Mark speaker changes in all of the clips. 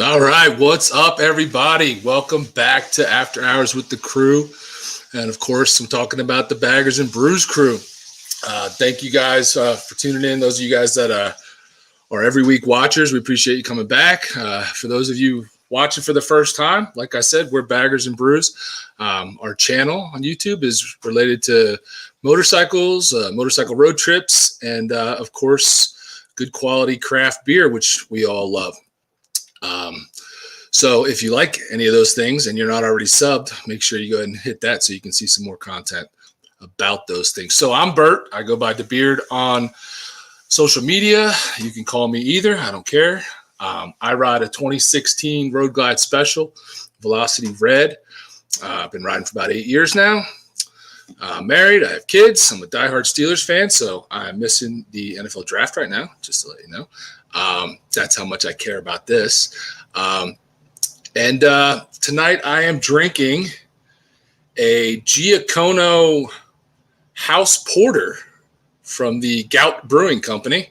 Speaker 1: All right, what's up, everybody? Welcome back to After Hours with the crew. And of course, I'm talking about the Baggers and Brews crew. Thank you guys for tuning in. Those of you guys that are every week watchers, we appreciate you coming back. For those of you watching for the first time, like I said, we're Baggers and Brews. Our channel on YouTube is related to motorcycles, motorcycle road trips, and of course, good quality craft beer, which we all love. So if you like any of those things and you're not already subbed, make sure you go ahead and hit that so you can see some more content about those things. So I'm Bert. I go by The Beard on social media. You can call me either. I don't care. I ride a 2016 Road Glide Special, Velocity Red. I've been riding for about 8 years now. I'm married. I have kids. I'm a diehard Steelers fan, so I'm missing the NFL draft right now, just to let you know. That's how much I care about this. And tonight I am drinking a Giacono House Porter from the Gout Brewing Company.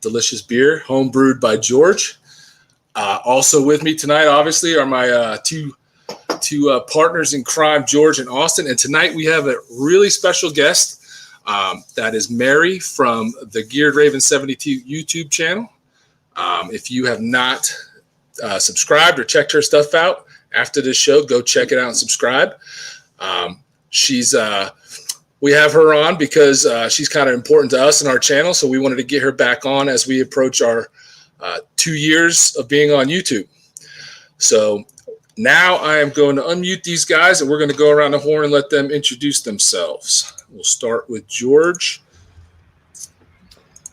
Speaker 1: Delicious beer, home brewed by George. Also with me tonight, obviously, are my two partners in crime, George and Austin. And tonight we have a really special guest. That is Mary from the Geared Raven 72 YouTube channel. If you have not subscribed or checked her stuff out after this show, go check it out and subscribe. We have her on because she's kind of important to us in our channel, so we wanted to get her back on as we approach our 2 years of being on YouTube. So now I am going to unmute these guys, and we're going to go around the horn and let them introduce themselves. We'll start with George.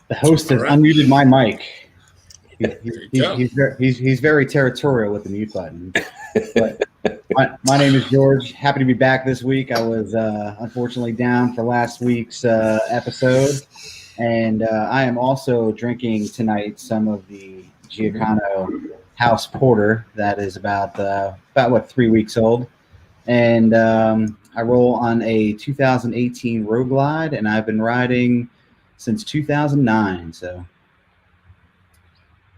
Speaker 2: The host has unmuted my mic. He's very territorial with the mute button. But my name is George. Happy to be back this week. I was unfortunately down for last week's episode, and I am also drinking tonight some of the Giacono House Porter that is about 3 weeks old, and I roll on a 2018 Road Glide, and I've been riding since 2009. So.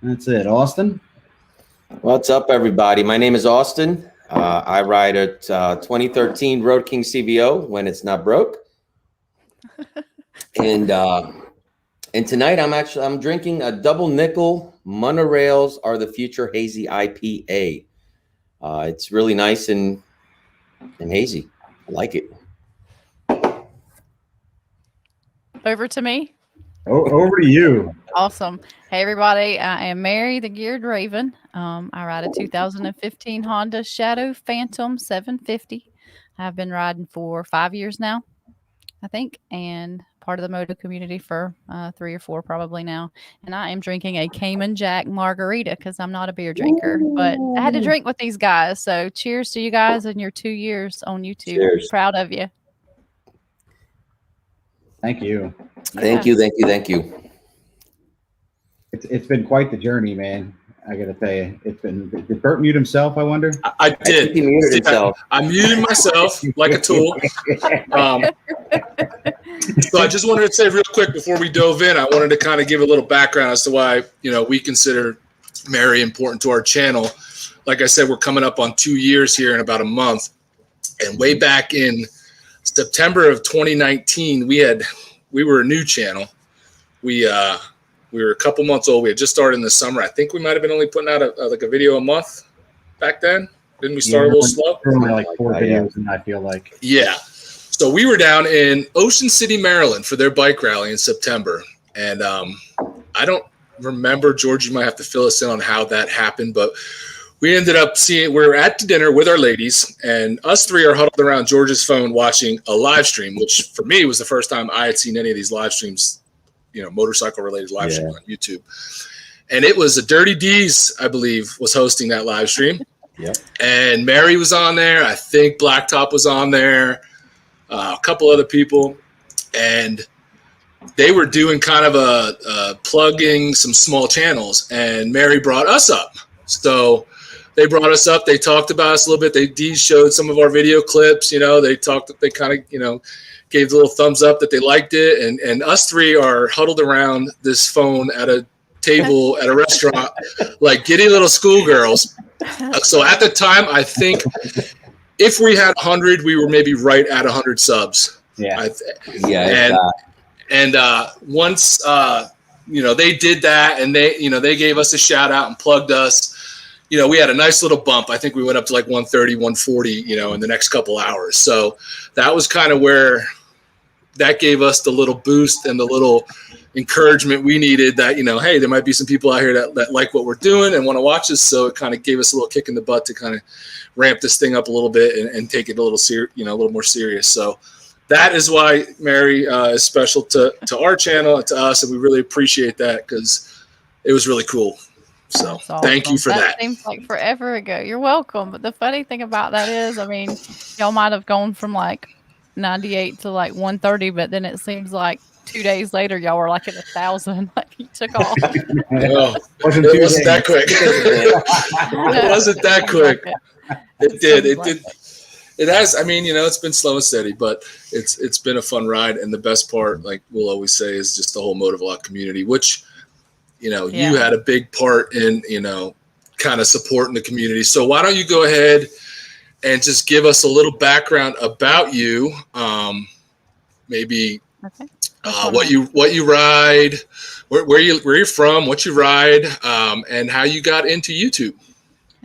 Speaker 2: That's it. Austin?
Speaker 3: What's up, everybody? My name is Austin. I ride a 2013 Road King CVO when it's not broke. And tonight I'm drinking a double nickel Monorails Are the Future Hazy IPA. It's really nice and hazy. I like it.
Speaker 4: Over to me.
Speaker 2: Over to you.
Speaker 4: Awesome. Hey, everybody. I am Mary, the Geared Raven. I ride a 2015 Honda Shadow Phantom 750. I've been riding for 5 years now, I think, and part of the moto community for 3 or 4 probably now. And I am drinking a Cayman Jack margarita because I'm not a beer drinker, but I had to drink with these guys. So cheers to you guys and your 2 years on YouTube.
Speaker 3: Cheers.
Speaker 4: Proud of you.
Speaker 2: Thank you.
Speaker 3: Thank you.
Speaker 2: It's been quite the journey, man. I gotta tell you, did Bert mute himself? I wonder.
Speaker 1: I did.
Speaker 3: He muted himself.
Speaker 1: I muted myself like a tool. So I just wanted to say real quick before we dove in, I wanted to kind of give a little background as to why we consider Mary important to our channel. Like I said, we're coming up on 2 years here in about a month, and way back in September of 2019, we were a new channel. We were a couple months old. We had just started in the summer. I think we might have been only putting out a video a month back then. Didn't we start a little slow?
Speaker 2: Only like 4 videos, and I feel like.
Speaker 1: Yeah. So we were down in Ocean City, Maryland for their bike rally in September. And I don't remember, George, you might have to fill us in on how that happened, but we ended up we were at the dinner with our ladies, and us three are huddled around George's phone watching a live stream, which for me was the first time I had seen any of these live streams, motorcycle-related live stream on YouTube. And it was a Dirty D's, I believe, was hosting that live stream.
Speaker 3: Yep.
Speaker 1: And Mary was on there. I think Blacktop was on there, a couple other people. And they were doing kind of a plugging some small channels, and Mary brought us up. So they brought us up. They talked about us a little bit. They showed some of our video clips. They kind of, gave the little thumbs up that they liked it. And us three are huddled around this phone at a table at a restaurant, like giddy little schoolgirls. So at the time, I think if we had 100, we were maybe right at 100 subs.
Speaker 2: Yeah.
Speaker 1: And once they did that, and they gave us a shout out and plugged us. We had a nice little bump. I think we went up to like 130, 140, in the next couple hours. So that was kind of where that gave us the little boost and the little encouragement we needed that, hey, there might be some people out here that like what we're doing and want to watch us. So it kind of gave us a little kick in the butt to kind of ramp this thing up a little bit and take it a little more serious. So that is why Mary is special to our channel and to us. And we really appreciate that because it was really cool. So thank you for that.
Speaker 4: Seems like forever ago. You're welcome. But the funny thing about that is, I mean, y'all might have gone from like 98 to like 130, but then it seems like 2 days later, y'all were like at 1,000. Like you took off.
Speaker 1: No, it wasn't that quick. It wasn't that quick. It did. It has. I mean, it's been slow and steady, but it's been a fun ride. And the best part, like we'll always say, is just the whole motovlog community, which you had a big part in, kind of supporting the community. So why don't you go ahead and just give us a little background about you, maybe what you ride, where you're from, what you ride, and how you got into YouTube.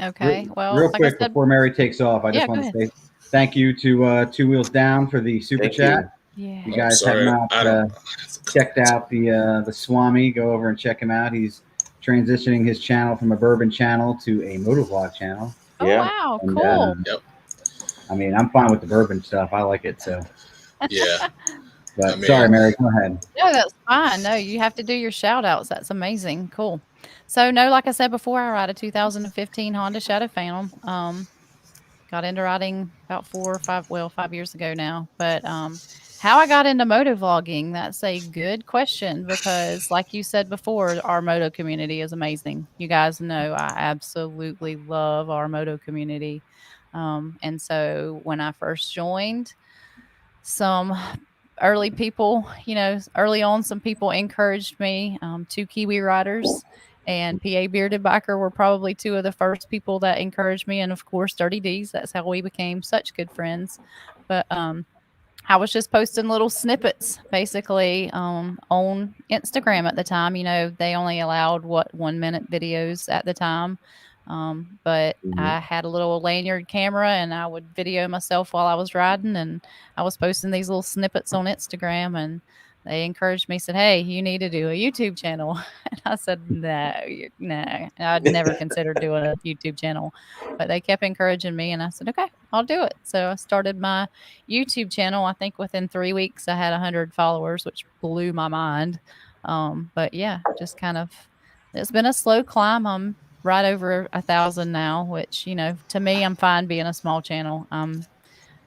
Speaker 4: Okay. Well,
Speaker 2: real quick before Mary takes off, I just want to say thank you to Two Wheels Down for the super chat.
Speaker 4: Yeah.
Speaker 2: You guys have not checked out the Swami, go over and check him out. He's transitioning his channel from a bourbon channel to a motovlog channel.
Speaker 4: Oh, wow.
Speaker 2: And,
Speaker 4: cool.
Speaker 1: Yep.
Speaker 2: I mean, I'm fine with the bourbon stuff. I like it. So,
Speaker 1: yeah.
Speaker 2: But sorry, Mary, go ahead.
Speaker 4: No, that's fine. No, you have to do your shout outs. That's amazing. Cool. So, no, like I said before, I ride a 2015 Honda Shadow Phantom. Got into riding about 5 years ago now. But how I got into motovlogging, that's a good question because, like you said before, our moto community is amazing. You guys know I absolutely love our moto community. And so when I first joined, some early people, early on, some people encouraged me. 2 Kiwi riders and PA Bearded Biker were probably 2 of the first people that encouraged me. And of course, Dirty D's. That's how we became such good friends. But I was just posting little snippets basically on Instagram at the time. They only allowed 1 minute videos at the time. But I had a little lanyard camera and I would video myself while I was riding, and I was posting these little snippets on Instagram, and they encouraged me, said, "Hey, you need to do a YouTube channel." And I said, no, I'd never considered doing a YouTube channel, but they kept encouraging me, and I said, okay, I'll do it. So I started my YouTube channel. I think within 3 weeks I had 100 followers, which blew my mind. But yeah, just kind of, it's been a slow climb. I'm right over 1,000 now, which, to me, I'm fine being a small channel.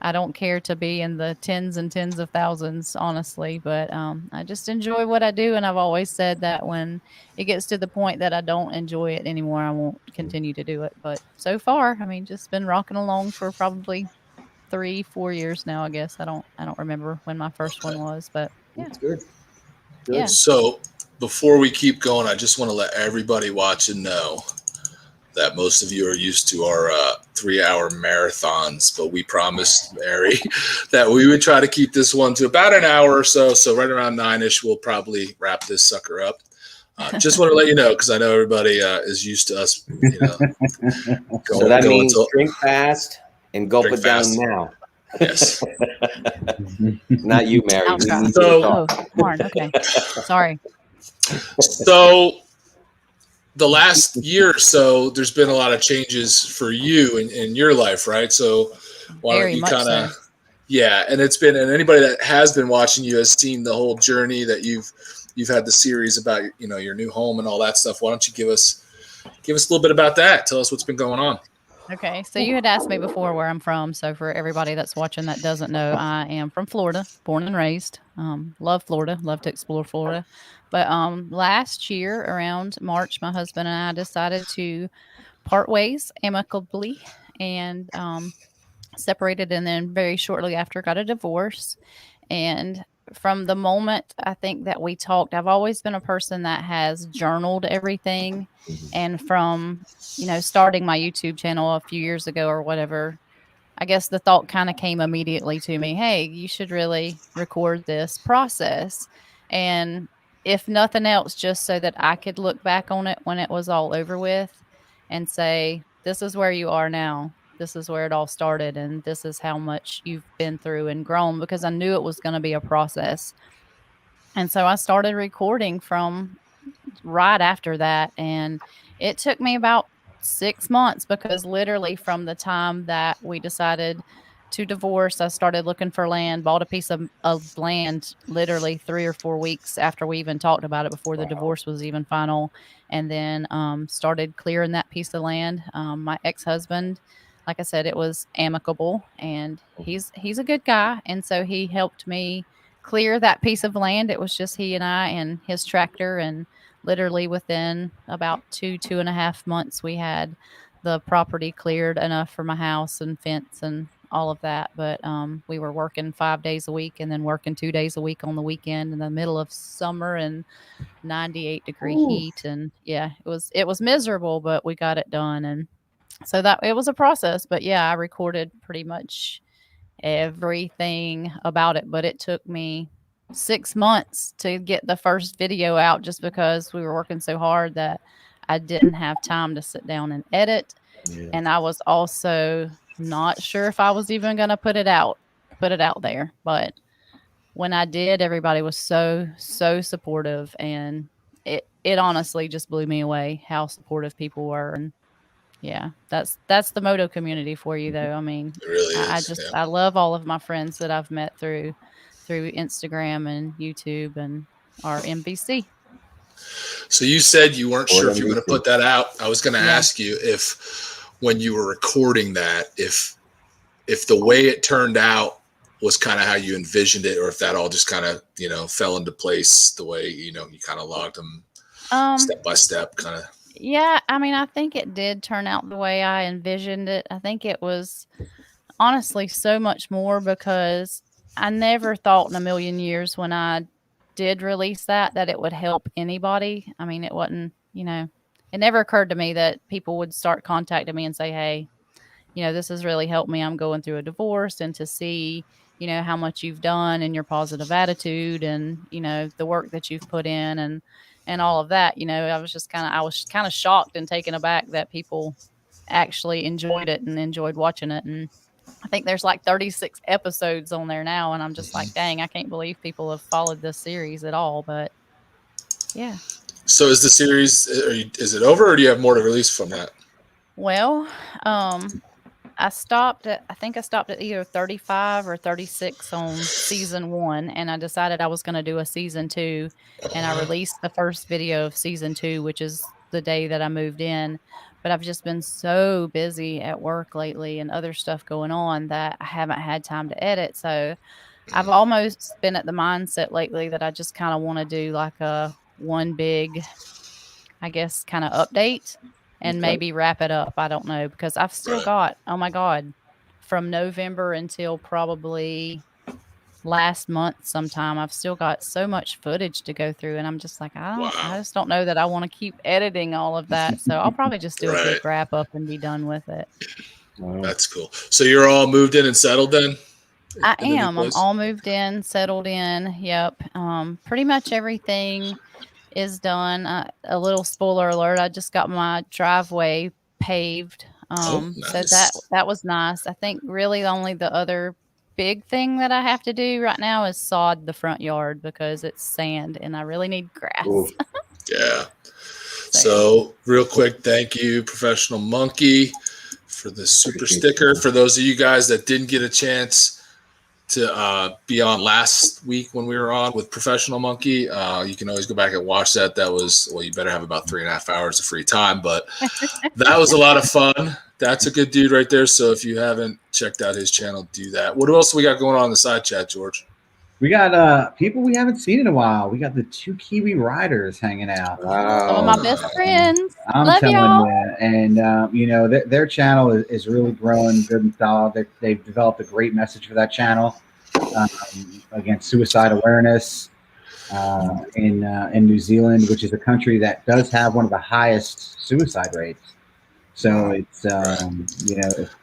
Speaker 4: I don't care to be in the tens and tens of thousands, honestly, but I just enjoy what I do. And I've always said that when it gets to the point that I don't enjoy it anymore, I won't continue to do it. But so far, I mean, just been rocking along for probably 3-4 years now, I guess. I don't remember when my first one was, but yeah.
Speaker 3: That's good.
Speaker 4: Yeah.
Speaker 1: So before we keep going, I just want to let everybody watching know that most of you are used to our 3-hour marathons, but we promised Mary that we would try to keep this one to about an hour or so. So right around 9-ish, we'll probably wrap this sucker up. Just want to let you know, because I know everybody is used to us.
Speaker 3: So that means drink fast and gulp it down now.
Speaker 1: Yes.
Speaker 3: Not you, Mary.
Speaker 4: Okay. Sorry.
Speaker 1: So the last year or so, there's been a lot of changes for you in your life, right? So why don't you kind of, and it's been, and anybody that has been watching you has seen the whole journey that you've had the series about, your new home and all that stuff. Why don't you give us a little bit about that? Tell us what's been going on.
Speaker 4: Okay, so you had asked me before where I'm from. So for everybody that's watching that doesn't know, I am from Florida, born and raised. Love Florida, love to explore Florida. But last year around March, my husband and I decided to part ways amicably and separated, and then very shortly after got a divorce. And from the moment I think that we talked, I've always been a person that has journaled everything. And from, starting my YouTube channel a few years ago or whatever, I guess the thought kind of came immediately to me, hey, you should really record this process. And if nothing else, just so that I could look back on it when it was all over with and say, this is where you are now. This is where it all started. And this is how much you've been through and grown, because I knew it was going to be a process. And so I started recording from right after that. And it took me about 6 months, because literally from the time that we decided to divorce, I started looking for land, bought a piece of land literally 3 or 4 weeks after we even talked about it, before the divorce was even final. And then started clearing that piece of land. My ex-husband, like I said, it was amicable, and he's a good guy. And so he helped me clear that piece of land. It was just he and I and his tractor, and literally within about 2.5 months, we had the property cleared enough for my house and fence and all of that. But we were working 5 days a week, and then working 2 days a week on the weekend in the middle of summer and 98-degree heat. And yeah, it was miserable, but we got it done. And so that it was a process. But yeah, I recorded pretty much everything about it, but it took me 6 months to get the first video out, just because we were working so hard that I didn't have time to sit down and edit.
Speaker 3: Yeah.
Speaker 4: And I was also not sure if I was even going to put it out there. But when I did, everybody was so supportive, and it honestly just blew me away how supportive people were. And yeah, that's the moto community for you, though. I mean,
Speaker 1: It really is.
Speaker 4: I love all of my friends that I've met through Instagram and YouTube and our MVC.
Speaker 1: So you said you weren't sure if you were going to
Speaker 3: MVC.
Speaker 1: put that out. I was going to
Speaker 4: Yeah.
Speaker 1: ask you if, when you were recording that, if the way it turned out was kind of how you envisioned it, or if that all just kind of, fell into place the way, you kind of logged them step by step kind of.
Speaker 4: Yeah, I mean, I think it did turn out the way I envisioned it. I think it was honestly so much more, because I never thought in a million years when I did release that it would help anybody. I mean, it wasn't, it never occurred to me that people would start contacting me and say, hey, this has really helped me. I'm going through a divorce, and to see, how much you've done and your positive attitude, and, the work that you've put in, and all of that, I was kind of shocked and taken aback that people actually enjoyed it and enjoyed watching it. And I think there's like 36 episodes on there now, and I'm just like, dang, I can't believe people have followed this series at all. But yeah.
Speaker 1: So is the series, is it over, or do you have more to release from that?
Speaker 4: Well, I think I stopped at either 35 or 36 on season 1, and I decided I was going to do a season 2, and I released the first video of season 2, which is the day that I moved in. But I've just been so busy at work lately and other stuff going on that I haven't had time to edit. So I've almost been at the mindset lately that I just kind of want to do like a one big, I guess, kind of update and maybe wrap it up. I don't know, because I've still got, oh my God, from November until probably last month sometime, I've still got so much footage to go through, and I'm just like, I just don't know that I want to keep editing all of that. So I'll probably just do a big wrap up and be done with it.
Speaker 1: That's cool. So you're all moved in and settled then?
Speaker 4: I am. I'm all moved in, settled in. Yep. Pretty much everything is done. A little spoiler alert, I just got my driveway paved.
Speaker 1: Nice.
Speaker 4: So that was nice. I think really only the other big thing that I have to do right now is sod the front yard, because it's sand and I really need grass.
Speaker 1: Yeah. So real quick, thank you, Professional Monkey, for the super sticker. For those of you guys that didn't get a chance to be on last week when we were on with Professional Monkey, you can always go back and watch that. That was, well, you better have about 3.5 hours of free time, but that was a lot of fun. That's a good dude right there. So if you haven't checked out his channel, do that. What else we got going on in the side chat, George?
Speaker 2: We got people we haven't seen in a while. We got the 2 Kiwi riders hanging out.
Speaker 3: Wow.
Speaker 4: Some of my best friends.
Speaker 2: I'm
Speaker 4: Love
Speaker 2: telling
Speaker 4: y'all.
Speaker 2: you. And, their channel is really growing good and solid. They've developed a great message for that channel. against suicide awareness in New Zealand, which is a country that does have one of the highest suicide rates. So it's a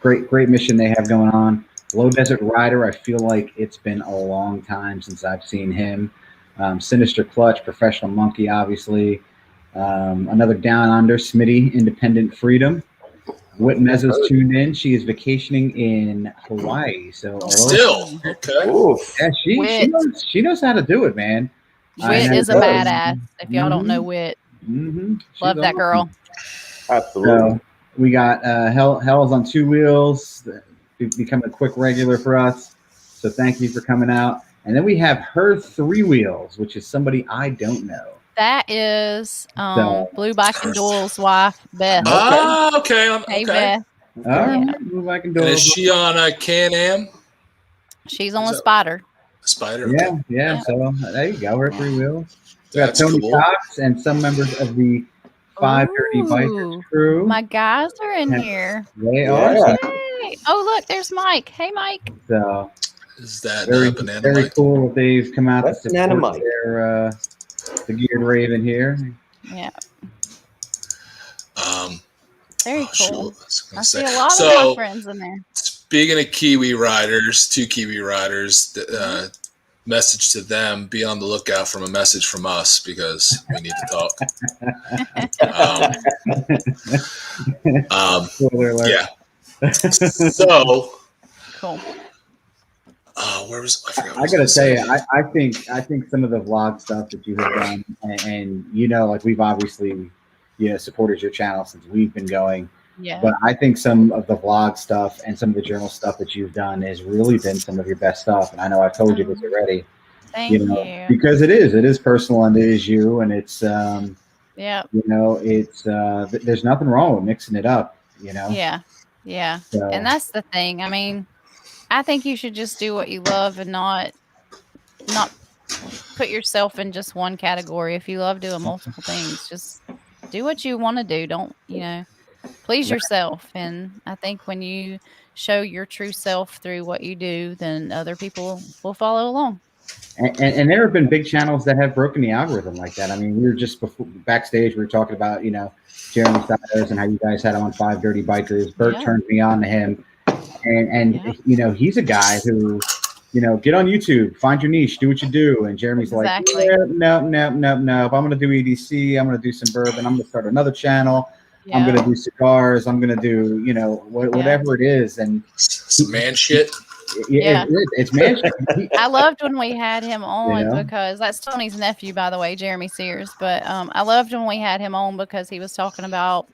Speaker 2: great mission they have going on. Low Desert Rider, I feel like it's been a long time since I've seen him. Sinister Clutch, Professional Monkey, obviously. Another Down Under, Smitty, Independent Freedom. Whit Mezza's tuned in. She is vacationing in Hawaii. So
Speaker 1: Still, okay.
Speaker 3: Oof.
Speaker 2: yeah, she knows how to do it, man.
Speaker 4: Whit is a badass. If y'all don't know Whit, love that girl.
Speaker 3: Absolutely.
Speaker 2: So we got Hell's on Two Wheels, becoming a quick regular for us. So thank you for coming out. And then we have Her Three Wheels, which is somebody I don't know.
Speaker 4: That is Blue Bike and Doyle's wife, Beth.
Speaker 1: Okay.
Speaker 4: Hey, Beth.
Speaker 2: All right, Blue Bike and Doyle.
Speaker 1: And is she on a Can-Am?
Speaker 4: She's on the Spider.
Speaker 1: Spider?
Speaker 2: Yeah. So there you go. Her Three Wheels. We got
Speaker 1: That's
Speaker 2: Tony
Speaker 1: cool.
Speaker 2: Cox and some members of the 5 Dirty Bikers crew.
Speaker 4: My guys are in here.
Speaker 2: They are.
Speaker 4: Yay. Oh, look, there's Mike. Hey, Mike.
Speaker 2: So
Speaker 1: Is that
Speaker 2: very
Speaker 1: Banana
Speaker 2: cool that they've come out
Speaker 3: That's
Speaker 2: to
Speaker 3: Banana
Speaker 2: support
Speaker 3: Mike.
Speaker 2: their the Geared Raven here.
Speaker 4: Yeah.
Speaker 1: Very
Speaker 4: cool. I see
Speaker 1: say.
Speaker 4: a lot of my friends in there.
Speaker 1: Speaking of Kiwi riders, two Kiwi riders, message to them: be on the lookout from a message from us because we need to talk.
Speaker 2: Spoiler alert.
Speaker 1: Yeah. So
Speaker 4: Cool.
Speaker 1: where was I? Forgot.
Speaker 2: I gotta tell you, I think some of the vlog stuff that you have done, and like we've obviously supported your channel since we've been going.
Speaker 4: Yeah.
Speaker 2: But I think some of the vlog stuff and some of the journal stuff that you've done has really been some of your best stuff. And I know I've told you this already.
Speaker 4: Thank you.
Speaker 2: Because it is personal and it is you, and it's it's there's nothing wrong with mixing it up.
Speaker 4: Yeah.
Speaker 2: So,
Speaker 4: And that's the thing. I mean, I think you should just do what you love and not put yourself in just one category. If you love doing multiple things, just do what you want to do. Don't, please yourself. And I think when you show your true self through what you do, then other people will follow along.
Speaker 2: And there have been big channels that have broken the algorithm like that. I mean, we were just backstage, we were talking about, Jeremy Stiles and how you guys had him on 5 Dirty Bikers. Bert turned me on to him. And he's a guy who, get on YouTube, find your niche, do what you do. And Jeremy's like, no. I'm going to do EDC. I'm going to do some bourbon. I'm going to start another channel. Yeah. I'm going to do cigars. I'm going to do, whatever it is. And
Speaker 1: some man shit.
Speaker 2: Yeah. It's man shit.
Speaker 4: I loved when we had him on because that's Tony's nephew, by the way, Jeremy Sears. But I loved when we had him on because he was talking about,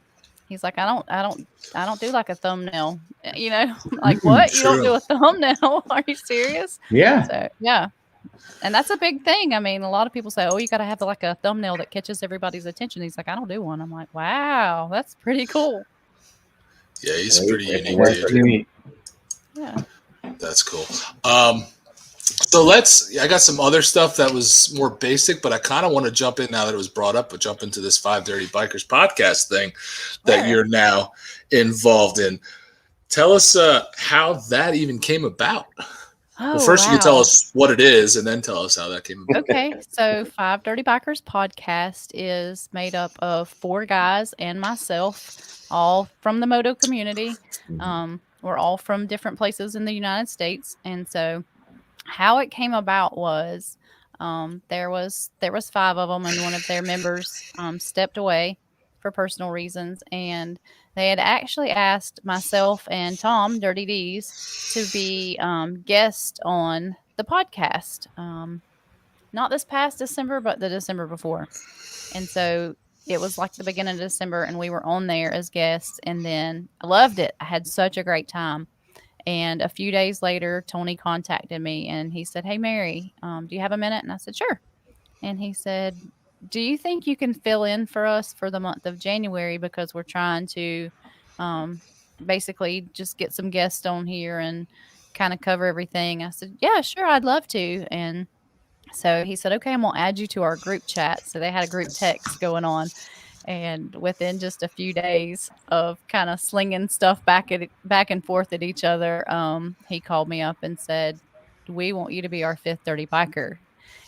Speaker 4: he's like, I don't do like a thumbnail, like what? You don't do a thumbnail? Are you serious?
Speaker 2: Yeah.
Speaker 4: So, yeah. And that's a big thing. I mean, a lot of people say, oh, you got to have like a thumbnail that catches everybody's attention. He's like, I don't do one. I'm like, wow, that's pretty cool.
Speaker 1: Yeah, he's pretty unique, dude.
Speaker 4: Yeah.
Speaker 1: That's cool. So I got some other stuff that was more basic, but I kind of want to jump in now that it was brought up, but jump into this 5 Dirty Bikers podcast thing that you're now involved in. Tell us how that even came about. Well, first you can tell us what it is and then tell us how that came about.
Speaker 4: Okay. So 5 Dirty Bikers podcast is made up of 4 guys and myself, all from the moto community. We're all from different places in the United States. And so how it came about was there was 5 of them, and one of their members stepped away for personal reasons, and they had actually asked myself and Tom Dirty D's to be guests on the podcast, not this past December, but the December before. And so it was like the beginning of December, and we were on there as guests, and then I loved it. I had such a great time. And a few days later, Tony contacted me and he said, hey, Mary, do you have a minute? And I said, sure. And he said, do you think you can fill in for us for the month of January? Because we're trying to basically just get some guests on here and kind of cover everything. I said, yeah, sure, I'd love to. And so he said, okay, I'm going to add you to our group chat. So they had a group text going on. And within just a few days of kind of slinging stuff back and forth at each other, he called me up and said, we want you to be our fifth dirty biker.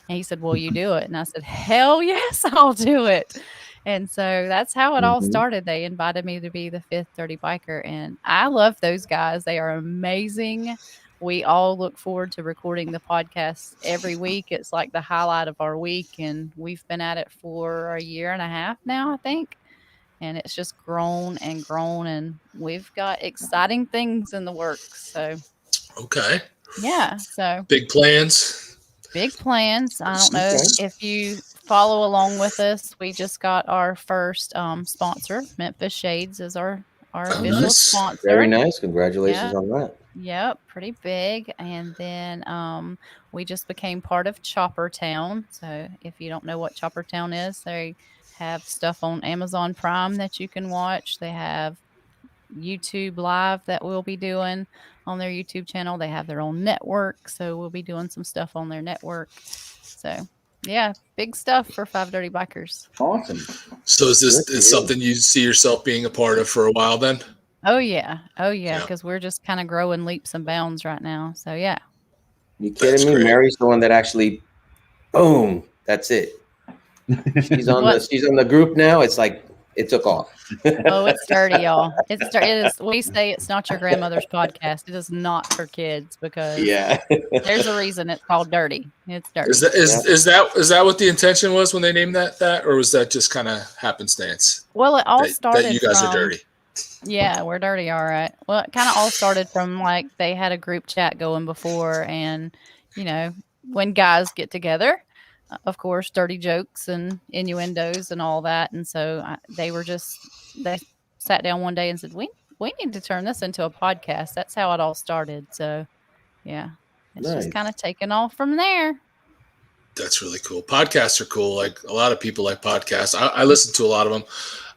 Speaker 4: And he said, will you do it? And I said, hell yes, I'll do it. And so that's how it all started. They invited me to be the fifth dirty biker. And I love those guys. They are amazing. We all look forward to recording the podcast every week. It's like the highlight of our week. And we've been at it for a year and a half now, I think. And it's just grown and grown. And we've got exciting things in the works. So,
Speaker 1: Okay.
Speaker 4: yeah. So
Speaker 1: Big plans.
Speaker 4: big plans. I don't know if you follow along with us. We just got our first sponsor. Memphis Shades is our official sponsor.
Speaker 3: Very nice. Congratulations on that.
Speaker 4: Yep, pretty big. And then we just became part of Chopper Town. So if you don't know what Chopper Town is, they have stuff on Amazon Prime that you can watch. They have YouTube Live that we'll be doing on their YouTube channel. They have their own network, so we'll be doing some stuff on their network. So, yeah, big stuff for Five Dirty Bikers.
Speaker 2: Awesome.
Speaker 1: So is something you see yourself being a part of for a while then?
Speaker 4: Oh, yeah. Because we're just kind of growing leaps and bounds right now. So, yeah.
Speaker 3: You kidding me? Great. Mary's the one that actually, boom, that's it. She's on the group now. It's like it took off.
Speaker 4: Oh, it's dirty, y'all. It is. We say it's not your grandmother's podcast. It is not for kids because there's a reason it's called dirty. It's dirty. Is
Speaker 1: that what the intention was when they named that, or was that just kind of happenstance?
Speaker 4: Well, it all started.
Speaker 1: That you guys are dirty.
Speaker 4: Yeah, we're dirty. All right. Well, it kind of all started from like they had a group chat going before, and when guys get together. Of course, dirty jokes and innuendos and all that. And so they sat down one day and said, we need to turn this into a podcast. That's how it all started. So, yeah, it's just kind of taken off from there.
Speaker 1: That's really cool. Podcasts are cool. Like a lot of people like podcasts. I listen to a lot of them.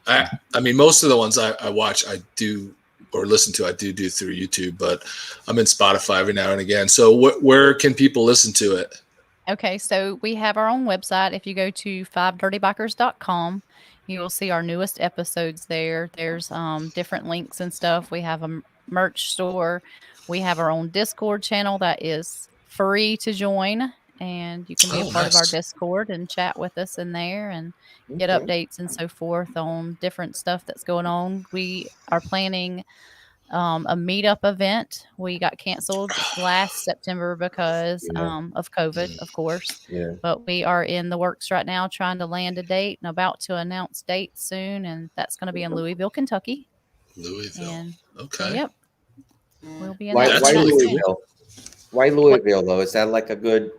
Speaker 1: I mean, most of the ones I watch, I do or listen to, I do through YouTube, but I'm in Spotify every now and again. So where can people listen to it?
Speaker 4: Okay, so we have our own website. If you go to 5dirtybikers.com, you will see our newest episodes there. There's different links and stuff. We have a merch store. We have our own Discord channel that is free to join, and you can be a part of our Discord and chat with us in there and get updates and so forth on different stuff that's going on. We are planning a meetup event. We got canceled last September because of COVID, of course. Yeah. But we are in the works right now trying to land a date and about to announce dates soon. And that's going to be in Louisville, Kentucky.
Speaker 1: And,
Speaker 4: okay. Yep. We'll be in
Speaker 3: Why Louisville? Why Louisville, though? Is that like a good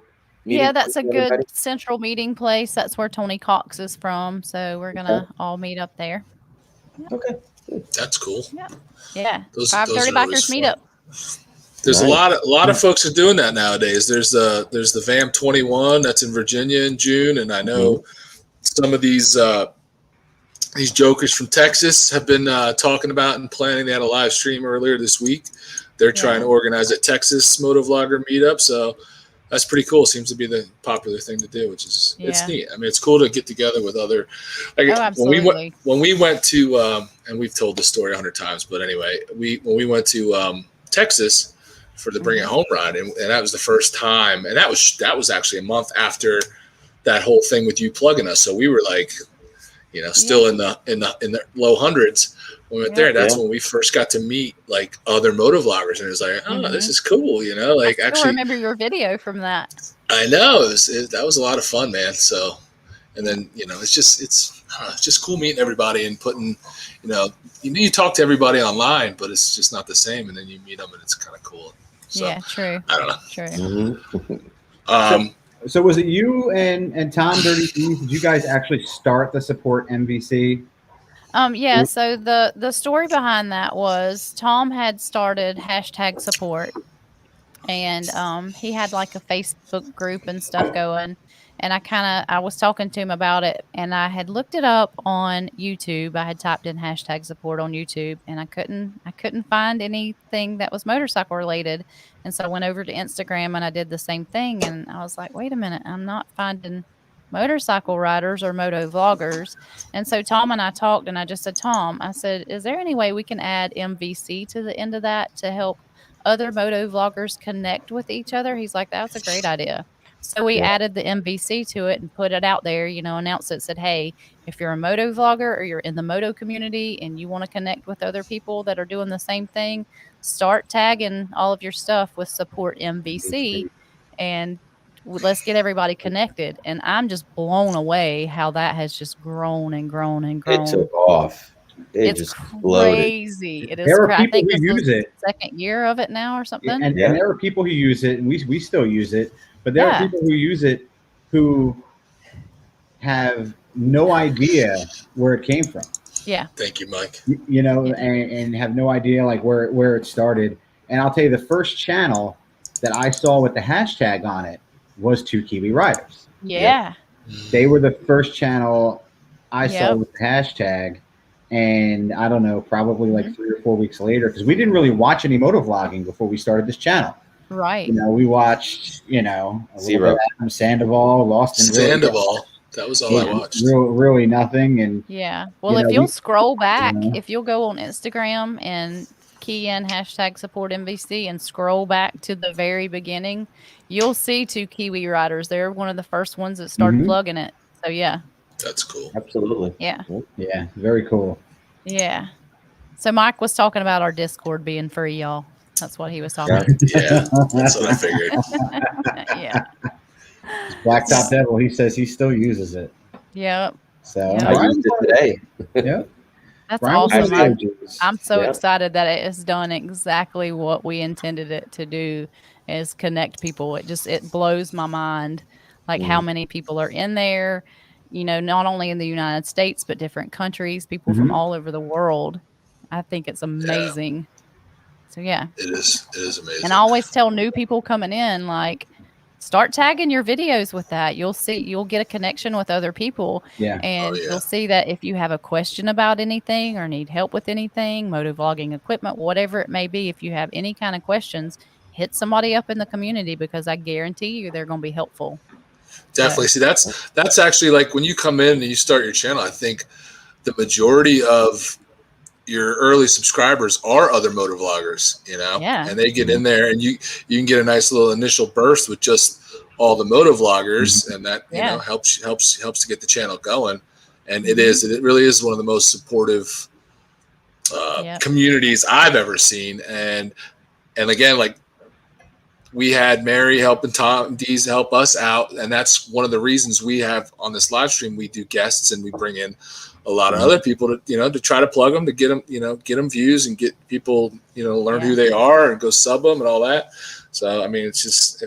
Speaker 3: meeting?
Speaker 4: Yeah, that's a good central meeting place. That's where Tony Cox is from. So we're going to all meet up there. Yep.
Speaker 3: Okay.
Speaker 1: That's cool.
Speaker 4: Yeah. Those 5 Dirty Bikers meetup.
Speaker 1: There's a lot of folks are doing that nowadays. There's the VAM 21 that's in Virginia in June, and I know some of these jokers from Texas have been talking about and planning. They had a live stream earlier this week. They're trying to organize a Texas motovlogger meetup, so that's pretty cool. Seems to be the popular thing to do, which is it's neat. I mean, it's cool to get together with other.
Speaker 4: Absolutely.
Speaker 1: When we went to, and we've told this story 100 times, but anyway, when we went to Texas for the Bring It Home ride, and that was the first time, and that was actually a month after that whole thing with you plugging us. So we were like, still in the low hundreds when we went there. That's when we first got to meet like other motovloggers, and it was like, this is cool, Like
Speaker 4: I remember your video from that.
Speaker 1: I know that was a lot of fun, man. So, and then it's just cool meeting everybody and putting, you talk to everybody online, but it's just not the same. And then you meet them, and it's kind of cool. So,
Speaker 4: yeah, true.
Speaker 1: I don't know.
Speaker 2: True. So was it you and Tom Dirty Bees? Did you guys actually start the Support MVC?
Speaker 4: Yeah. So the story behind that was Tom had started #support, and he had like a Facebook group and stuff going. And I was talking to him about it, and I had looked it up on YouTube. I had typed in #support on YouTube, and I couldn't find anything that was motorcycle related. And so I went over to Instagram and I did the same thing. And I was like, wait a minute, I'm not finding motorcycle riders or moto vloggers. And so Tom and I talked, and I just said, Tom, I said, is there any way we can add MVC to the end of that to help other moto vloggers connect with each other. He's like, that's a great idea. So we added the MVC to it and put it out there, announced it, said, hey, if you're a moto vlogger or you're in the moto community and you want to connect with other people that are doing the same thing, start tagging all of your stuff with support MVC and let's get everybody connected. And I'm just blown away how that has just grown and grown and grown.
Speaker 3: It took off. It
Speaker 4: It's
Speaker 3: just exploded.
Speaker 4: crazy. It is.
Speaker 2: There are
Speaker 4: I
Speaker 2: people
Speaker 4: think
Speaker 2: who
Speaker 4: this
Speaker 2: use
Speaker 4: is
Speaker 2: it.
Speaker 4: the second year of it now or something.
Speaker 2: And there are people who use it, and we still use it. But there are people who use it who have no idea where it came from.
Speaker 4: Yeah.
Speaker 1: Thank you, Mike.
Speaker 2: And have no idea like where it started. And I'll tell you, the first channel that I saw with the hashtag on it was Two Kiwi Riders.
Speaker 4: Yeah.
Speaker 2: They were the first channel I saw with the hashtag. And I don't know, probably like 3 or 4 weeks later, because we didn't really watch any motovlogging before we started this channel.
Speaker 4: Right.
Speaker 2: We watched, a little
Speaker 3: Zero.
Speaker 2: bit of Adam Sandoval, Lost in
Speaker 1: Sandoval. That was all I watched.
Speaker 2: Really nothing. And
Speaker 4: well, if you'll scroll back,
Speaker 2: you know.
Speaker 4: if you'll go on Instagram and key in hashtag support MVC and scroll back to the very beginning, you'll see Two Kiwi Riders. They're one of the first ones that started plugging it. So yeah.
Speaker 1: That's cool.
Speaker 3: Absolutely.
Speaker 4: Yeah.
Speaker 2: Yeah, very cool.
Speaker 4: Yeah. So Mike was talking about our Discord being free, y'all. That's what he was talking about.
Speaker 1: Yeah, that's what I figured.
Speaker 4: Yeah.
Speaker 2: Blacktop Devil, he says he still uses it.
Speaker 4: Yep.
Speaker 2: So
Speaker 4: Yep.
Speaker 3: I used it today.
Speaker 2: Yeah.
Speaker 4: That's
Speaker 2: Brian
Speaker 4: awesome.
Speaker 2: was
Speaker 4: I'm so excited that it has done exactly what we intended it to do, is connect people. It blows my mind, like how many people are in there, not only in the United States, but different countries, people from all over the world. I think it's amazing. So yeah.
Speaker 1: It is amazing.
Speaker 4: And I always tell new people coming in, like, start tagging your videos with that. You'll get a connection with other people.
Speaker 2: Yeah.
Speaker 4: And you'll see that if you have a question about anything or need help with anything, motovlogging equipment, whatever it may be, if you have any kind of questions, hit somebody up in the community, because I guarantee you they're going to be helpful.
Speaker 1: Definitely. See, that's actually like when you come in and you start your channel, I think the majority of your early subscribers are other motovloggers, and they get in there and you can get a nice little initial burst with just all the motovloggers, and that helps to get the channel going. And it really is one of the most supportive communities I've ever seen. And again, like, we had Mary helping Tom D's help us out, and that's one of the reasons we have on this live stream. We do guests and we bring in a lot of other people to try to plug them, to get them views and get people learn who they are and go sub them and all that. So I mean, it's just,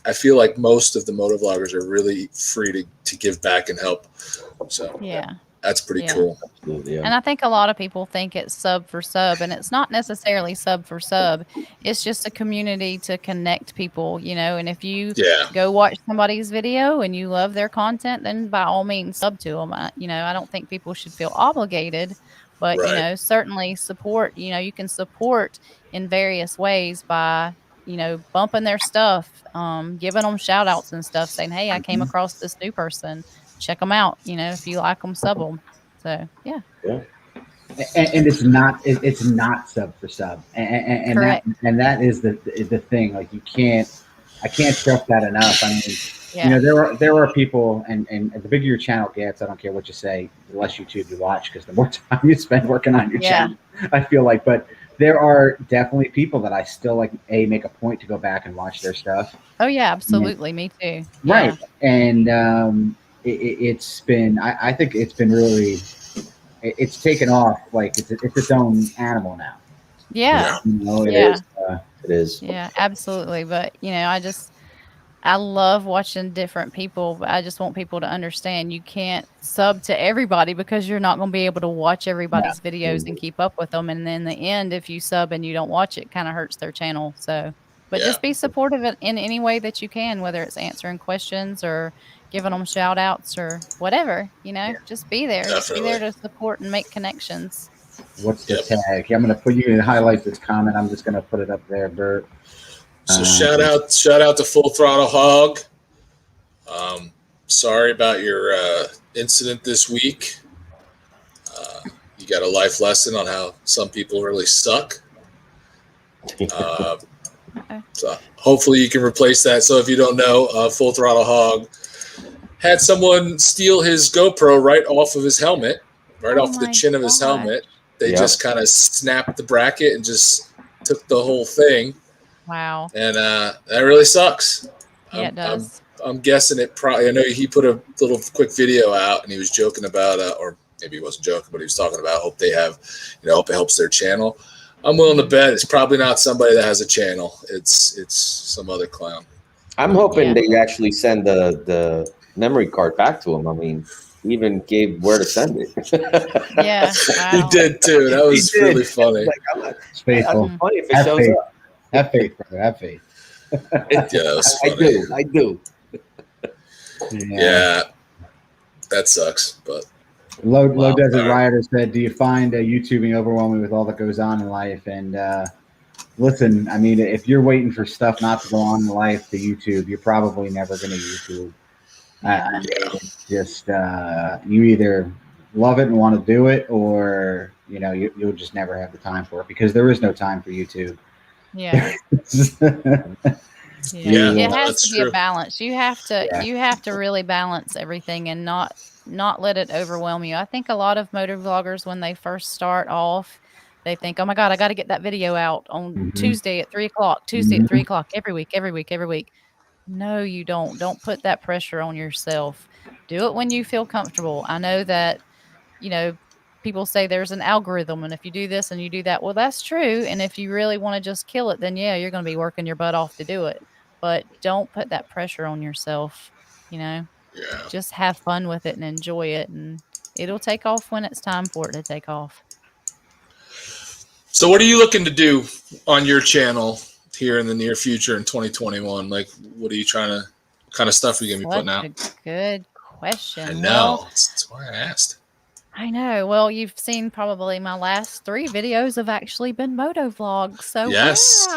Speaker 1: I feel like most of the motovloggers are really free to give back and help. So that's pretty cool.
Speaker 3: Absolutely,
Speaker 4: And I think a lot of people think it's sub for sub, and it's not necessarily sub for sub. It's just a community to connect people, and if you go watch somebody's video and you love their content, then by all means sub to them. I don't think people should feel obligated, but, certainly support, you can support in various ways by, bumping their stuff, giving them shout outs and stuff, saying, hey, I came across this new person. Check them out. If you like them, sub them. So yeah.
Speaker 2: And it's not sub for sub, and that is the thing. Like, I can't stress that enough. I mean, there are people, and the bigger your channel gets, I don't care what you say, the less YouTube you watch, because the more time you spend working on your channel, I feel like. But there are definitely people that I still make a point to go back and watch their stuff.
Speaker 4: Oh yeah, absolutely. Me too.
Speaker 2: Right. And it's been, I think it's been really, it's taken off. Like, it's its own animal now.
Speaker 4: Yeah.
Speaker 3: It is.
Speaker 4: Yeah, absolutely. But, I love watching different people, but I just want people to understand you can't sub to everybody, because you're not going to be able to watch everybody's videos and keep up with them. And in the end, if you sub and you don't watch it, kind of hurts their channel. So, but just be supportive in any way that you can, whether it's answering questions or giving them shout outs or whatever, just be there. Just be there to support and make connections.
Speaker 2: What's the tag? I'm going to put you in highlight this comment. I'm just going to put it up there, Bert.
Speaker 1: So shout out to Full Throttle Hog. Sorry about your incident this week. You got a life lesson on how some people really suck. So hopefully you can replace that. So if you don't know, Full Throttle Hog had someone steal his GoPro right off of his helmet, right off the chin of his helmet. They just kind of snapped the bracket and just took the whole thing.
Speaker 4: Wow.
Speaker 1: And that really sucks.
Speaker 4: Yeah, it does.
Speaker 1: I'm guessing it probably, I know he put a little quick video out and he was joking about, or maybe he wasn't joking, but he was talking about, hope they have, hope it helps their channel. I'm willing to bet it's probably not somebody that has a channel. It's some other clown.
Speaker 3: I'm hoping they actually send the memory card back to him. I mean, he even gave where to send it.
Speaker 4: Yeah.
Speaker 1: He did too. That was really funny.
Speaker 2: It's faithful.
Speaker 3: Funny if it shows up.
Speaker 2: Have faith, brother. Have faith.
Speaker 1: Yeah, that was funny.
Speaker 3: I do.
Speaker 1: Yeah, that sucks. But
Speaker 2: Low Desert Rioter said, "Do you find YouTubing overwhelming with all that goes on in life?" And listen, I mean, if you're waiting for stuff not to go on in life to YouTube, you're probably never going to YouTube. It's just you either love it and want to do it, or you'll just never have the time for it, because there is no time for YouTube.
Speaker 4: Yeah.
Speaker 1: Yeah,
Speaker 4: it has to be
Speaker 1: true.
Speaker 4: a balance. You have to really balance everything and not let it overwhelm you. I think a lot of motor vloggers, when they first start off, they think, oh my God, I got to get that video out on Tuesday at 3:00, Tuesday at 3:00, every week. No, you don't. Don't put that pressure on yourself. Do it when you feel comfortable. I know that, people say there's an algorithm, and if you do this and you do that, well, that's true. And if you really want to just kill it, then yeah, you're going to be working your butt off to do it. But don't put that pressure on yourself. Just have fun with it and enjoy it, and it'll take off when it's time for it to take off.
Speaker 1: So what are you looking to do on your channel here in the near future in 2021? Like, what are you what kind of stuff are you going to be putting out?
Speaker 4: That's a good question.
Speaker 1: I know. That's why I asked.
Speaker 4: I know. Well, you've seen probably my last 3 videos have actually been moto vlogs. So
Speaker 1: yes.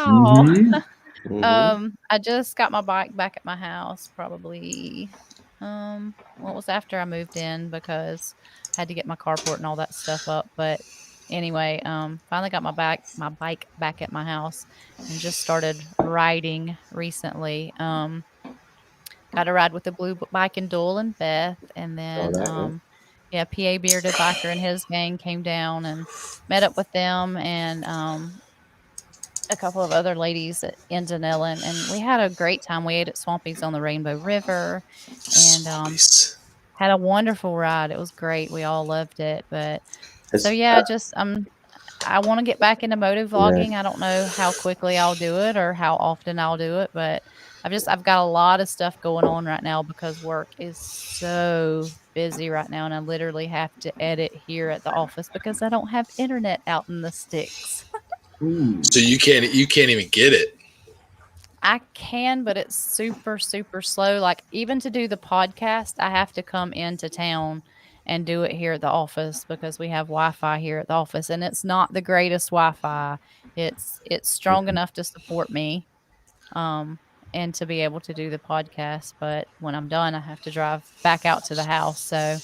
Speaker 4: wow. I just got my bike back at my house probably what was after I moved in, because I had to get my carport and all that stuff up. But anyway, finally got my bike back at my house and just started riding recently. Got a ride with the Blue Bike and Duel and Beth, and then PA Bearded Biker and his gang came down and met up with them, and a couple of other ladies in Denellen, and we had a great time. We ate at Swampy's on the Rainbow River, and had a wonderful ride. It was great. We all loved it. But so yeah, just I want to get back into moto vlogging. I don't know how quickly I'll do it or how often I'll do it, but I've got a lot of stuff going on right now because work is so busy right now, and I literally have to edit here at the office because I don't have internet out in the sticks.
Speaker 1: So you can't even get it.
Speaker 4: I can, but it's super, super slow. Like, even to do the podcast, I have to come into town and do it here at the office because we have Wi-Fi here at the office, and it's not the greatest Wi-Fi. It's strong enough to support me, and to be able to do the podcast. But when I'm done, I have to drive back out to the house. So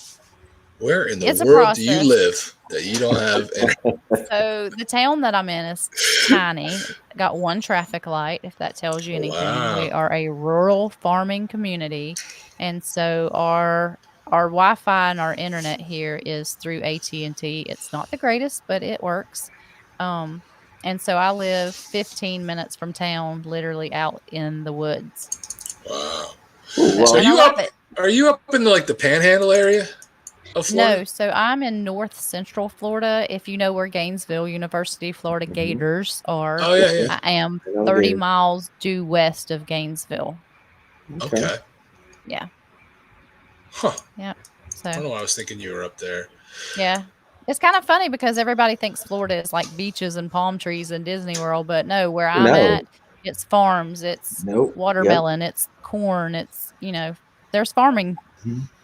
Speaker 1: where in the world do you live that you don't have internet?
Speaker 4: So the town that I'm in is tiny. Got 1 traffic light, if that tells you anything. Wow. We are a rural farming community, and so our Wi-Fi and our internet here is through AT&T. It's not the greatest, but it works. And so I live 15 minutes from town, literally out in the woods.
Speaker 1: Wow. So are you up in the Panhandle area of Florida?
Speaker 4: No, so I'm in north central Florida. If you know where Gainesville University, Florida Gators are.
Speaker 1: Oh, yeah.
Speaker 4: I am 30 miles due west of Gainesville.
Speaker 1: Okay.
Speaker 4: Yeah.
Speaker 1: Huh.
Speaker 4: Yeah. So
Speaker 1: I don't know why I was thinking you were up there.
Speaker 4: Yeah. It's kind of funny because everybody thinks Florida is like beaches and palm trees and Disney World, but no, where I'm at, it's farms, it's watermelon, it's corn, it's, there's farming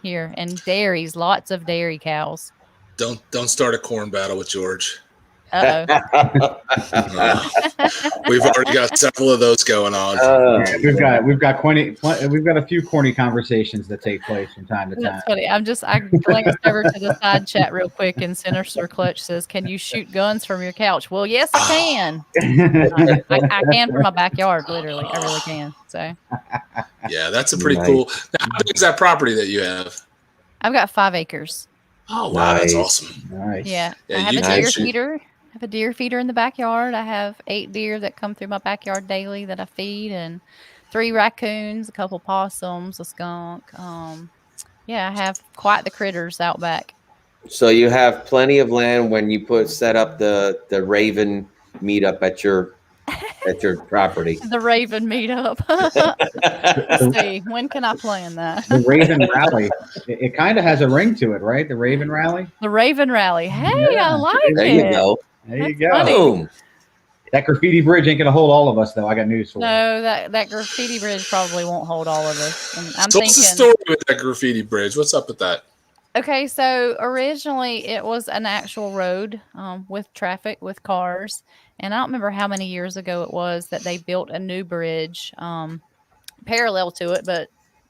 Speaker 4: here, and dairies, lots of dairy cows.
Speaker 1: Don't start a corn battle with George.
Speaker 4: Uh-oh.
Speaker 1: We've already got several of those going on.
Speaker 2: We've got a few corny conversations that take place from time to time.
Speaker 4: That's funny. I glanced over to the side chat real quick, and Sinister Clutch says, "Can you shoot guns from your couch?" Well, yes, I can. I can from my backyard, literally. I really can. So,
Speaker 1: Yeah, that's a pretty
Speaker 3: Nice.
Speaker 1: cool. Now, how big is that property that you have?
Speaker 4: I've got 5 acres.
Speaker 1: Oh, wow, that's
Speaker 3: Nice.
Speaker 1: awesome.
Speaker 2: Nice.
Speaker 4: Yeah,
Speaker 1: Yeah,
Speaker 4: I have
Speaker 1: you
Speaker 4: a
Speaker 1: can
Speaker 4: deer
Speaker 1: shoot.
Speaker 4: feeder. I have a deer feeder in the backyard. I have 8 deer that come through my backyard daily that I feed, and 3 raccoons, a couple possums, a skunk. Yeah, I have quite the critters out back.
Speaker 3: So you have plenty of land when you set up the Raven meetup at your property.
Speaker 4: The Raven meetup. Let's see. When can I plan that?
Speaker 2: The Raven Rally. It kind of has a ring to it, right? The Raven Rally.
Speaker 4: The Raven Rally. Hey,
Speaker 2: Yeah.
Speaker 4: I like
Speaker 3: There
Speaker 4: it.
Speaker 3: you go.
Speaker 2: There you
Speaker 4: That's
Speaker 2: go.
Speaker 4: funny.
Speaker 3: Boom.
Speaker 2: That graffiti bridge ain't gonna hold all of us, though. I got news for you.
Speaker 4: No, that graffiti bridge probably won't hold all of us. And I'm
Speaker 1: So what's the
Speaker 4: thinking,
Speaker 1: story with that graffiti bridge? What's up with that?
Speaker 4: okay, so originally it was an actual road with traffic, with cars. And I don't remember how many years ago it was that they built a new bridge parallel to it, but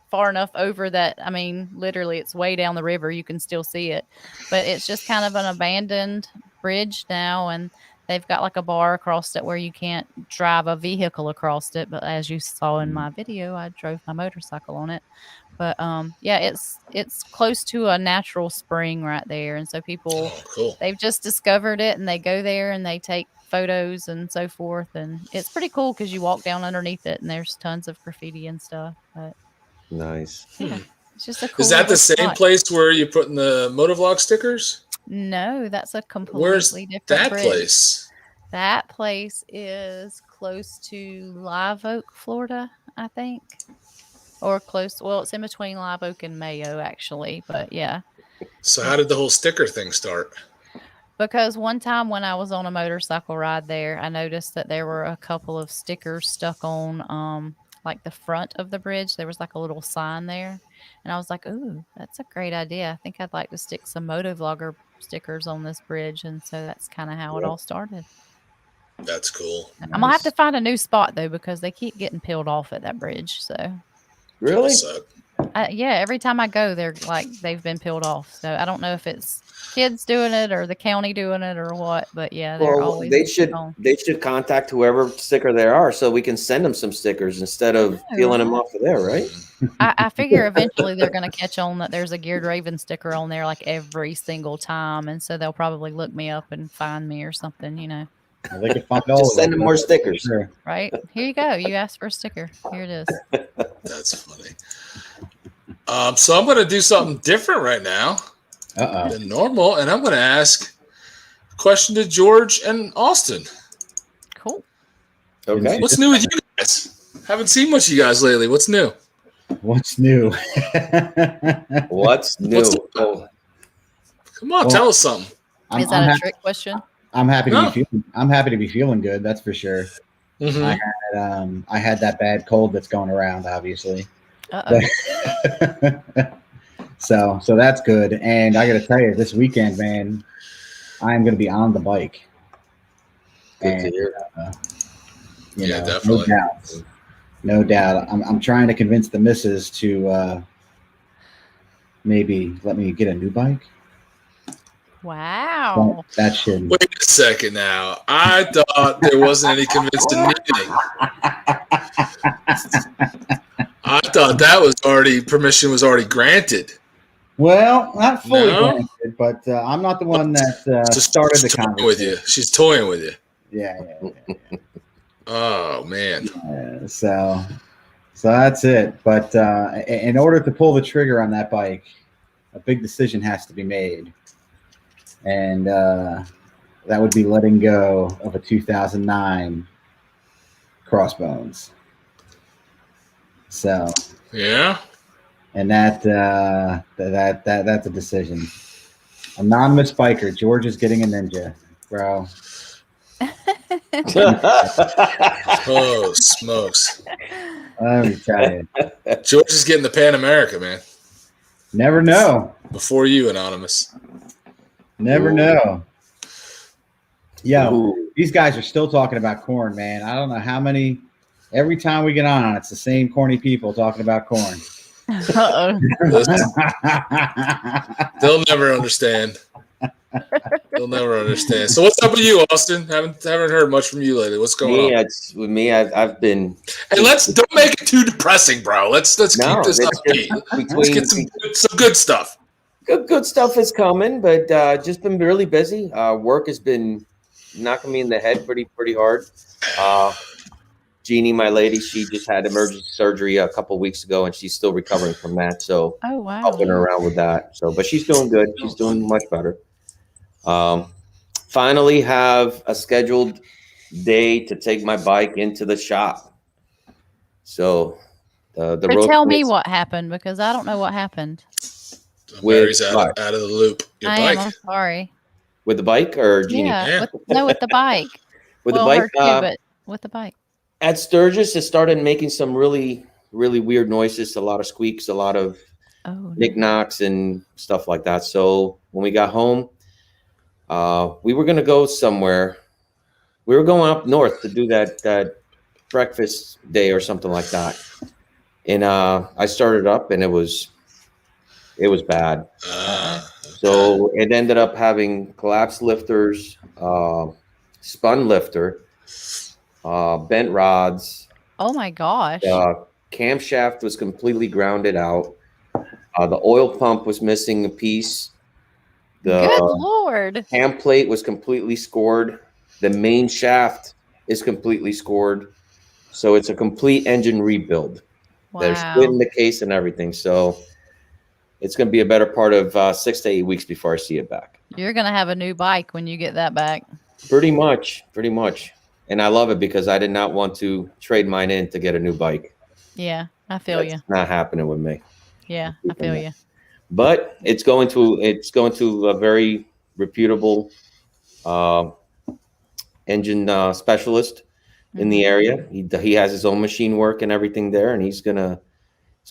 Speaker 4: far enough over that, I mean, literally it's way down the river. You can still see it. But it's just kind of an abandoned bridge now. And they've got like a bar across it where you can't drive a vehicle across it. But as you saw in my video, I drove my motorcycle on it. But yeah, it's close to a natural spring right there. And so people,
Speaker 1: Oh, cool.
Speaker 4: they've just discovered it and they go there and they take photos and so forth. And it's pretty cool because you walk down underneath it and there's tons of graffiti and stuff. But
Speaker 3: Nice.
Speaker 4: yeah, it's just a cool.
Speaker 1: Is that the
Speaker 4: little
Speaker 1: same
Speaker 4: spot.
Speaker 1: place where you put in the motovlog stickers?
Speaker 4: No, that's a completely
Speaker 1: Where's
Speaker 4: different
Speaker 1: that
Speaker 4: bridge.
Speaker 1: place?
Speaker 4: That place is close to Live Oak, Florida, I think. Or close. Well, it's in between Live Oak and Mayo, actually. But yeah.
Speaker 1: So how did the whole sticker thing start?
Speaker 4: Because one time when I was on a motorcycle ride there, I noticed that there were a couple of stickers stuck on like the front of the bridge. There was like a little sign there. And I was like, ooh, that's a great idea. I think I'd like to stick some motovlogger stickers on this bridge. And so that's kind of how it all started.
Speaker 1: That's cool.
Speaker 4: I'm going to have to find a new spot, though, because they keep getting peeled off at that bridge. So,
Speaker 3: Really?
Speaker 1: So,
Speaker 4: yeah, every time I go, they're like, they've been peeled off. So I don't know if it's kids doing it or the county doing it or what. But yeah, they're
Speaker 3: Well,
Speaker 4: always
Speaker 3: they should
Speaker 4: on.
Speaker 3: contact whoever sticker they are so we can send them some stickers instead of peeling them off of there, right?
Speaker 4: I figure eventually they're going to catch on that there's a Geared Raven sticker on there like every single time. And so they'll probably look me up and find me or something, you know.
Speaker 2: Well, they can find all
Speaker 3: Just
Speaker 2: of
Speaker 3: send them more stickers.
Speaker 2: Sure.
Speaker 4: Right? Here you go. You asked for a sticker. Here it is.
Speaker 1: that's funny. So I'm going to do something different right now than normal, and I'm going to ask a question to George and Austin.
Speaker 4: Cool.
Speaker 3: Okay.
Speaker 1: What's new with you guys? Haven't seen much of you guys lately. What's new?
Speaker 2: What's new?
Speaker 3: What's new?
Speaker 1: What's new?
Speaker 3: Oh,
Speaker 1: Come on,
Speaker 2: Well,
Speaker 1: tell us something.
Speaker 4: Is that a trick question?
Speaker 2: I'm happy to
Speaker 1: No.
Speaker 2: be feeling. I'm happy to be feeling good. That's for sure.
Speaker 1: Mhm.
Speaker 2: I had that bad cold that's going around, obviously.
Speaker 4: Uh-oh.
Speaker 2: So that's good. And I got to tell you, this weekend, man, I'm going to be on the bike.
Speaker 3: good to hear.
Speaker 1: Yeah, definitely.
Speaker 2: No doubt. I'm trying to convince the missus to maybe let me get a new bike.
Speaker 4: Wow.
Speaker 2: That should.
Speaker 1: Wait a second now. I thought there wasn't any convincing needing. I thought that was permission was already granted.
Speaker 2: Well, not fully
Speaker 1: No?
Speaker 2: granted, but I'm not the one that
Speaker 1: Just
Speaker 2: started the
Speaker 1: she's toying
Speaker 2: conversation.
Speaker 1: with you. She's toying with you.
Speaker 2: Yeah.
Speaker 1: Oh man.
Speaker 2: So that's it. But in order to pull the trigger on that bike, a big decision has to be made. And that would be letting go of a 2009 Crossbones. So,
Speaker 1: Yeah.
Speaker 2: and that's a decision. Anonymous biker, George is getting a Ninja, bro.
Speaker 1: Oh smokes.
Speaker 2: Let me tell you,
Speaker 1: George is getting the Pan America, man.
Speaker 2: never know.
Speaker 1: Before you, Anonymous.
Speaker 2: Never
Speaker 3: Ooh.
Speaker 2: know. Yo,
Speaker 3: Ooh.
Speaker 2: these guys are still talking about corn, man. I don't know how many. Every time we get on, it's the same corny people talking about corn.
Speaker 4: Uh-oh.
Speaker 1: Listen, they'll never understand. They'll never understand. So what's up with you, Austin? Haven't heard much from you lately. What's going on?
Speaker 3: It's with me. I've been.
Speaker 1: Hey, don't make it too depressing, bro. Let's keep this
Speaker 3: it's
Speaker 1: upbeat.
Speaker 3: just
Speaker 1: Let's get some good stuff.
Speaker 3: Good stuff is coming, but just been really busy. Work has been knocking me in the head pretty hard. Jeannie, my lady, she just had emergency surgery a couple weeks ago, and she's still recovering from that. So
Speaker 4: Oh, wow.
Speaker 3: helping her around with that. So, but she's doing good. She's doing much better. Finally have a scheduled day to take my bike into the shop. So the
Speaker 4: So
Speaker 3: road
Speaker 4: tell me
Speaker 3: race
Speaker 4: what happened, because I don't know what happened.
Speaker 1: Mary's out of the loop. Your
Speaker 4: I'm
Speaker 1: bike.
Speaker 4: sorry.
Speaker 3: with the bike or Jeannie?
Speaker 4: Yeah. With the bike.
Speaker 3: With
Speaker 4: well,
Speaker 3: the bike.
Speaker 4: her too, but with the bike.
Speaker 3: At Sturgis, it started making some really weird noises, a lot of squeaks, a lot of knickknacks and stuff like that. So when we got home, we were gonna go somewhere. We were going up north to do that breakfast day or something like that. And I started up, and it was bad. So it ended up having collapsed lifters, spun lifter, bent rods.
Speaker 4: Oh my gosh.
Speaker 3: Camshaft was completely grounded out. The oil pump was missing a piece. The
Speaker 4: Good Lord.
Speaker 3: cam plate was completely scored. The main shaft is completely scored. So it's a complete engine rebuild. They're splitting the case and everything. So it's going to be a better part of 6 to 8 weeks before I see it back.
Speaker 4: You're going to have a new bike when you get that back.
Speaker 3: Pretty much. And I love it because I did not want to trade mine in to get a new bike.
Speaker 4: Yeah, I feel you.
Speaker 3: Not happening with me.
Speaker 4: Yeah, I feel you.
Speaker 3: But it's going to a very reputable engine specialist in the area. He has his own machine work and everything there, and he's gonna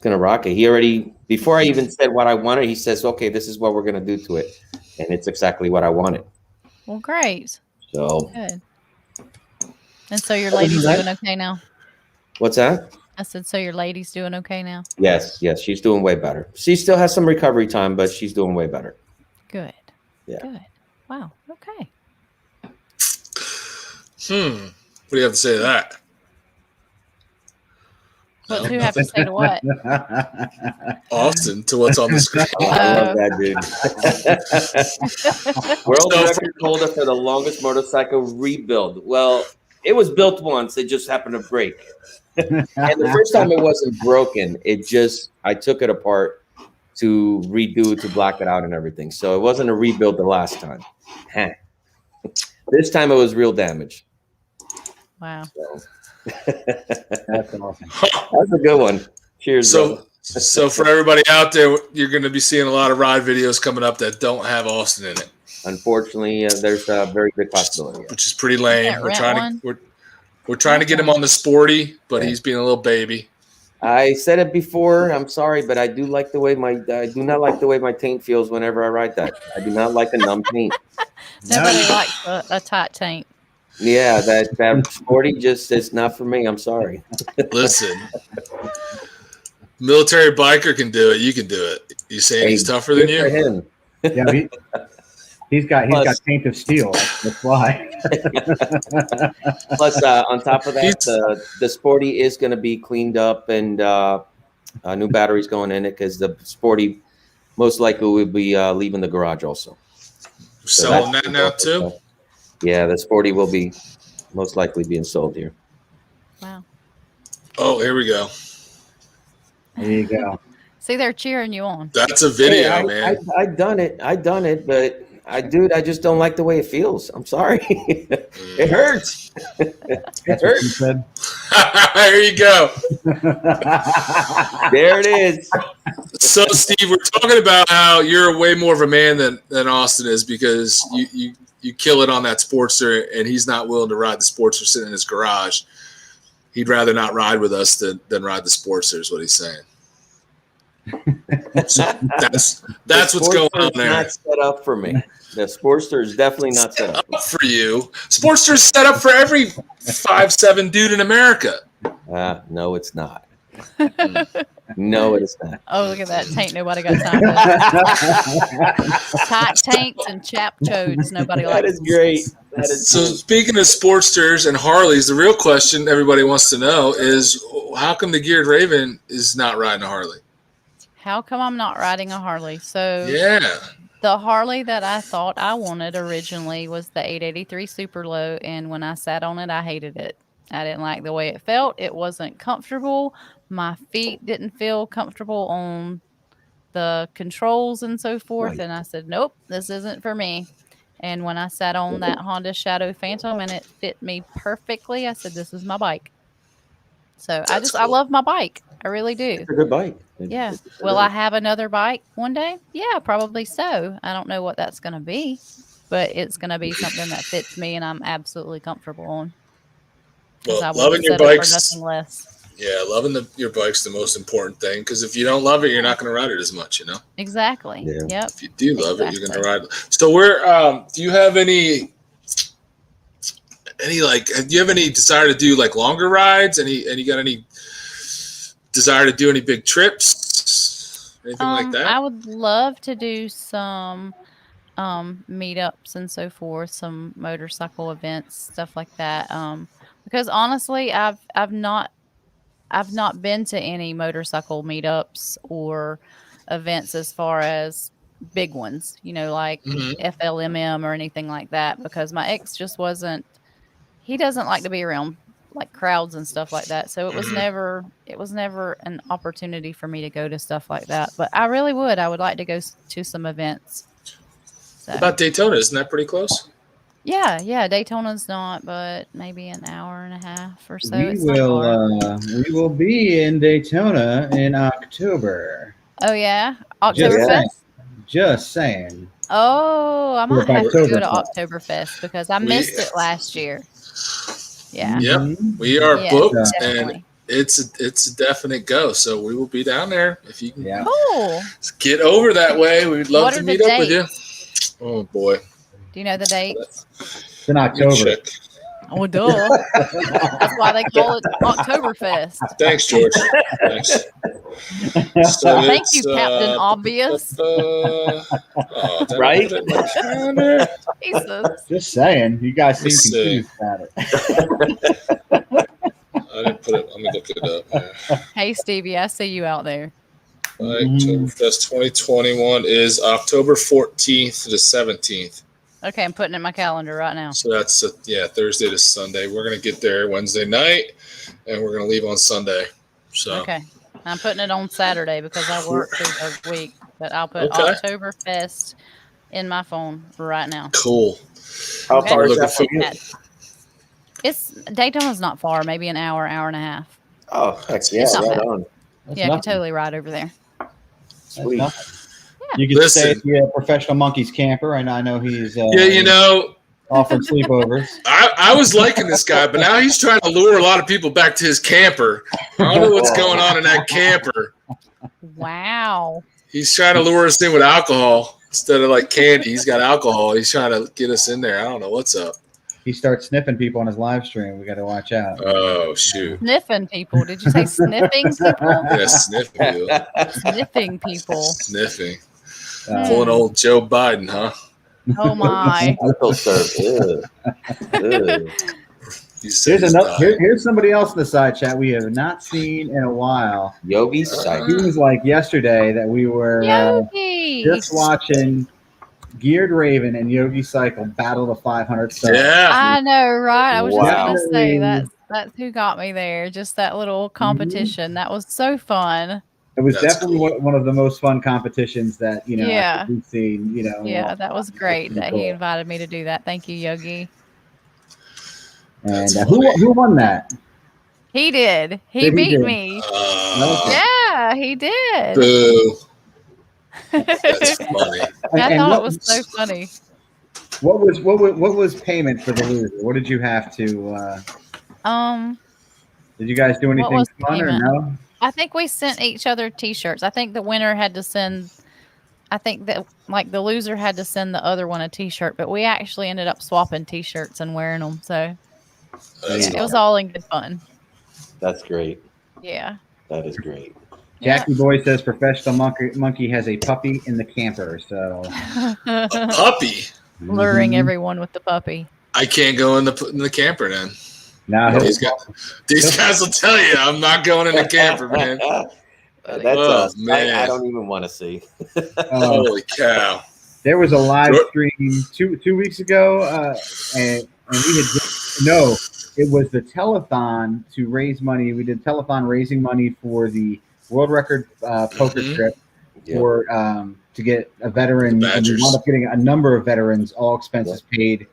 Speaker 3: rock it. He already, before I even said what I wanted, he says, "Okay, this is what we're gonna do to it," and it's exactly what I wanted.
Speaker 4: Well, great.
Speaker 3: So
Speaker 4: good. And so your lady's doing okay now?
Speaker 3: What's that?
Speaker 4: I said, so your lady's doing okay now?
Speaker 3: Yes, she's doing way better. She still has some recovery time, but she's doing way better.
Speaker 4: Good.
Speaker 3: Yeah.
Speaker 4: Good. Wow. Okay.
Speaker 1: What do you have to say to that?
Speaker 4: What do you have to say to what?
Speaker 1: Austin, to what's on the screen.
Speaker 3: I love that, dude. World record holder for the longest motorcycle rebuild. Well, it was built once. It just happened to break. And the first time it wasn't broken. I took it apart to redo it, to black it out and everything. So it wasn't a rebuild the last time. This time it was real damage.
Speaker 4: Wow.
Speaker 3: So.
Speaker 2: That's awesome.
Speaker 3: That's a good one. Cheers.
Speaker 1: So for everybody out there, you're going to be seeing a lot of ride videos coming up that don't have Austin in it.
Speaker 3: Unfortunately, there's a very big possibility,
Speaker 1: which is pretty lame. We're trying to get him on the sporty, but he's being a little baby.
Speaker 3: I said it before. I'm sorry, but I do not like the way my taint feels whenever I ride that. I do not like a numb taint.
Speaker 4: Nobody likes a tight taint.
Speaker 3: Yeah, that sporty it's not for me. I'm sorry.
Speaker 1: Listen, military biker can do it. You can do it. You saying he's tougher than you?
Speaker 3: For him.
Speaker 2: Yeah, he's got taint of steel. That's why.
Speaker 3: Plus, on top of that, the sporty is going to be cleaned up, and new batteries going in it, because the sporty most likely will be leaving the garage also.
Speaker 1: Selling that now too?
Speaker 3: Yeah, the sporty will be most likely being sold here.
Speaker 4: Wow.
Speaker 1: Oh, here we go.
Speaker 2: There you go.
Speaker 4: See, they're cheering you on.
Speaker 1: That's a video, man.
Speaker 3: I've done it, but I just don't like the way it feels. I'm sorry. It hurts. It hurts.
Speaker 1: There you go.
Speaker 3: There it is.
Speaker 1: So, Steve, we're talking about how you're way more of a man than Austin is, because you kill it on that Sportster, and he's not willing to ride the Sportster sitting in his garage. He'd rather not ride with us than ride the Sportster, is what he's saying. So that's what's going on there.
Speaker 3: Not set up for me. The Sportster is definitely not set up
Speaker 1: for you. Sportster's set up for every 5'7" dude in America.
Speaker 3: No, it's not. No, it is not.
Speaker 4: Oh, look at that tank. Nobody got time for that. Tight tanks and chap chodes. Nobody likes.
Speaker 3: That is great. That is
Speaker 1: so. Speaking of Sportsters and Harleys, the real question everybody wants to know is how come the Geared Raven is not riding a Harley?
Speaker 4: How come I'm not riding a Harley? So
Speaker 1: yeah.
Speaker 4: The Harley that I thought I wanted originally was the 883 Super Low, and when I sat on it, I hated it. I didn't like the way it felt. It wasn't comfortable. My feet didn't feel comfortable on the controls and so forth, and I said, nope, this isn't for me. And when I sat on that Honda Shadow Phantom and it fit me perfectly, I said, this is my bike. So I love my bike. I really do.
Speaker 3: It's a good bike.
Speaker 4: Yeah. Will I have another bike one day? Yeah, probably so. I don't know what that's going to be, but it's going to be something that fits me and I'm absolutely comfortable on.
Speaker 1: Well, loving your bikes.
Speaker 4: Nothing less.
Speaker 1: Yeah, loving your bike's the most important thing because if you don't love it, you're not going to ride it as much, you know?
Speaker 4: Exactly. Yeah. Yep.
Speaker 1: If you do love it, you're going to ride it. So do you have any do you have any desire to do like longer rides? You got any desire to do any big trips? Anything like that?
Speaker 4: I would love to do some meetups and so forth, some motorcycle events, stuff like that. Because honestly, I've not been to any motorcycle meetups or events as far as big ones, like FLMM or anything like that, because my ex just wasn't. He doesn't like to be around like crowds and stuff like that. So it was never an opportunity for me to go to stuff like that. But I really would. I would like to go to some events. So.
Speaker 1: What about Daytona? Isn't that pretty close?
Speaker 4: Yeah. Daytona's not, but maybe an hour and a half or so.
Speaker 2: We will be in Daytona in October.
Speaker 4: Oh yeah, Oktoberfest.
Speaker 2: Just saying.
Speaker 4: Oh, I might have to go to Oktoberfest because I missed it last year. Yeah.
Speaker 1: Yep. We are booked,
Speaker 4: definitely.
Speaker 1: and it's a definite go. So we will be down there if you can.
Speaker 2: Yeah.
Speaker 4: Cool.
Speaker 1: Get over that way. We'd love to meet up with you. Oh boy.
Speaker 4: Do you know the dates?
Speaker 2: It's in October.
Speaker 4: Oh, duh. That's why they call it Oktoberfest.
Speaker 1: Thanks, George. Thanks.
Speaker 4: So thank you, Captain Obvious.
Speaker 3: Right?
Speaker 4: Jesus.
Speaker 2: Just saying. You guys seem confused about it.
Speaker 1: I didn't put it. Let me look it up. Yeah.
Speaker 4: Hey, Stevie, I see you out there.
Speaker 1: Oktoberfest 2021 is October 14th to the 17th.
Speaker 4: Okay, I'm putting it in my calendar right now.
Speaker 1: So that's Thursday to Sunday. We're gonna get there Wednesday night, and we're gonna leave on Sunday. So
Speaker 4: okay, I'm putting it on Saturday because I work through the week. But I'll put Oktoberfest in my phone right now.
Speaker 1: Cool.
Speaker 3: How far is that from you?
Speaker 4: Daytona's not far. Maybe an hour and a half.
Speaker 3: Oh, heck yeah! Right on.
Speaker 4: I can totally ride over there.
Speaker 3: Sweet.
Speaker 2: You can stay at the Professional Monkeys camper, and I know he's offering sleepovers.
Speaker 1: I was liking this guy, but now he's trying to lure a lot of people back to his camper. I don't know what's going on in that camper.
Speaker 4: Wow.
Speaker 1: He's trying to lure us in with alcohol instead of like candy. He's got alcohol. He's trying to get us in there. I don't know what's up.
Speaker 2: He starts sniffing people on his live stream. We got to watch out.
Speaker 1: Oh, shoot.
Speaker 4: Sniffing people. Did you say sniffing people?
Speaker 1: Yeah, sniffing people.
Speaker 4: Sniffing people.
Speaker 1: Sniffing. Pulling old Joe Biden, huh?
Speaker 4: Oh, my.
Speaker 2: Here's somebody else in the side chat we have not seen in a while.
Speaker 3: Yogi Cycle.
Speaker 2: It was like yesterday that we were just watching Geared Raven and Yogi Cycle battle the 500 stars.
Speaker 1: Yeah.
Speaker 4: I know, right? I was just going to say that's who got me there. Just that little competition. That was so fun.
Speaker 2: It was definitely one of the most fun competitions that, we've seen,
Speaker 4: Yeah, that was great that he invited me to do that. Thank you, Yogi.
Speaker 2: And who won that?
Speaker 4: He did. He beat me. Yeah, he did.
Speaker 1: Boo. That's funny.
Speaker 4: I thought it was so funny.
Speaker 2: What was payment for the loser? What did you have to? Did you guys do anything fun or no?
Speaker 4: I think we sent each other T-shirts. I think the winner had to send. I think that like the loser had to send the other one a T-shirt, but we actually ended up swapping T-shirts and wearing them. So
Speaker 1: That's
Speaker 4: yeah, it was all in good fun.
Speaker 3: That's great.
Speaker 4: Yeah.
Speaker 3: That is great.
Speaker 2: Jackie Boy says professional monkey has a puppy in the camper. So
Speaker 1: a puppy.
Speaker 4: Luring everyone with the puppy.
Speaker 1: I can't go in the camper then.
Speaker 2: now
Speaker 1: These guys will tell you I'm not going in the camper, man.
Speaker 3: That's
Speaker 1: man.
Speaker 3: I don't even want to see.
Speaker 1: Holy cow!
Speaker 2: there was a live stream two weeks ago, and we had it was the telethon to raise money. We did telethon raising money for the world record poker trip for to get a veteran. And we wound up getting a number of veterans, all expenses paid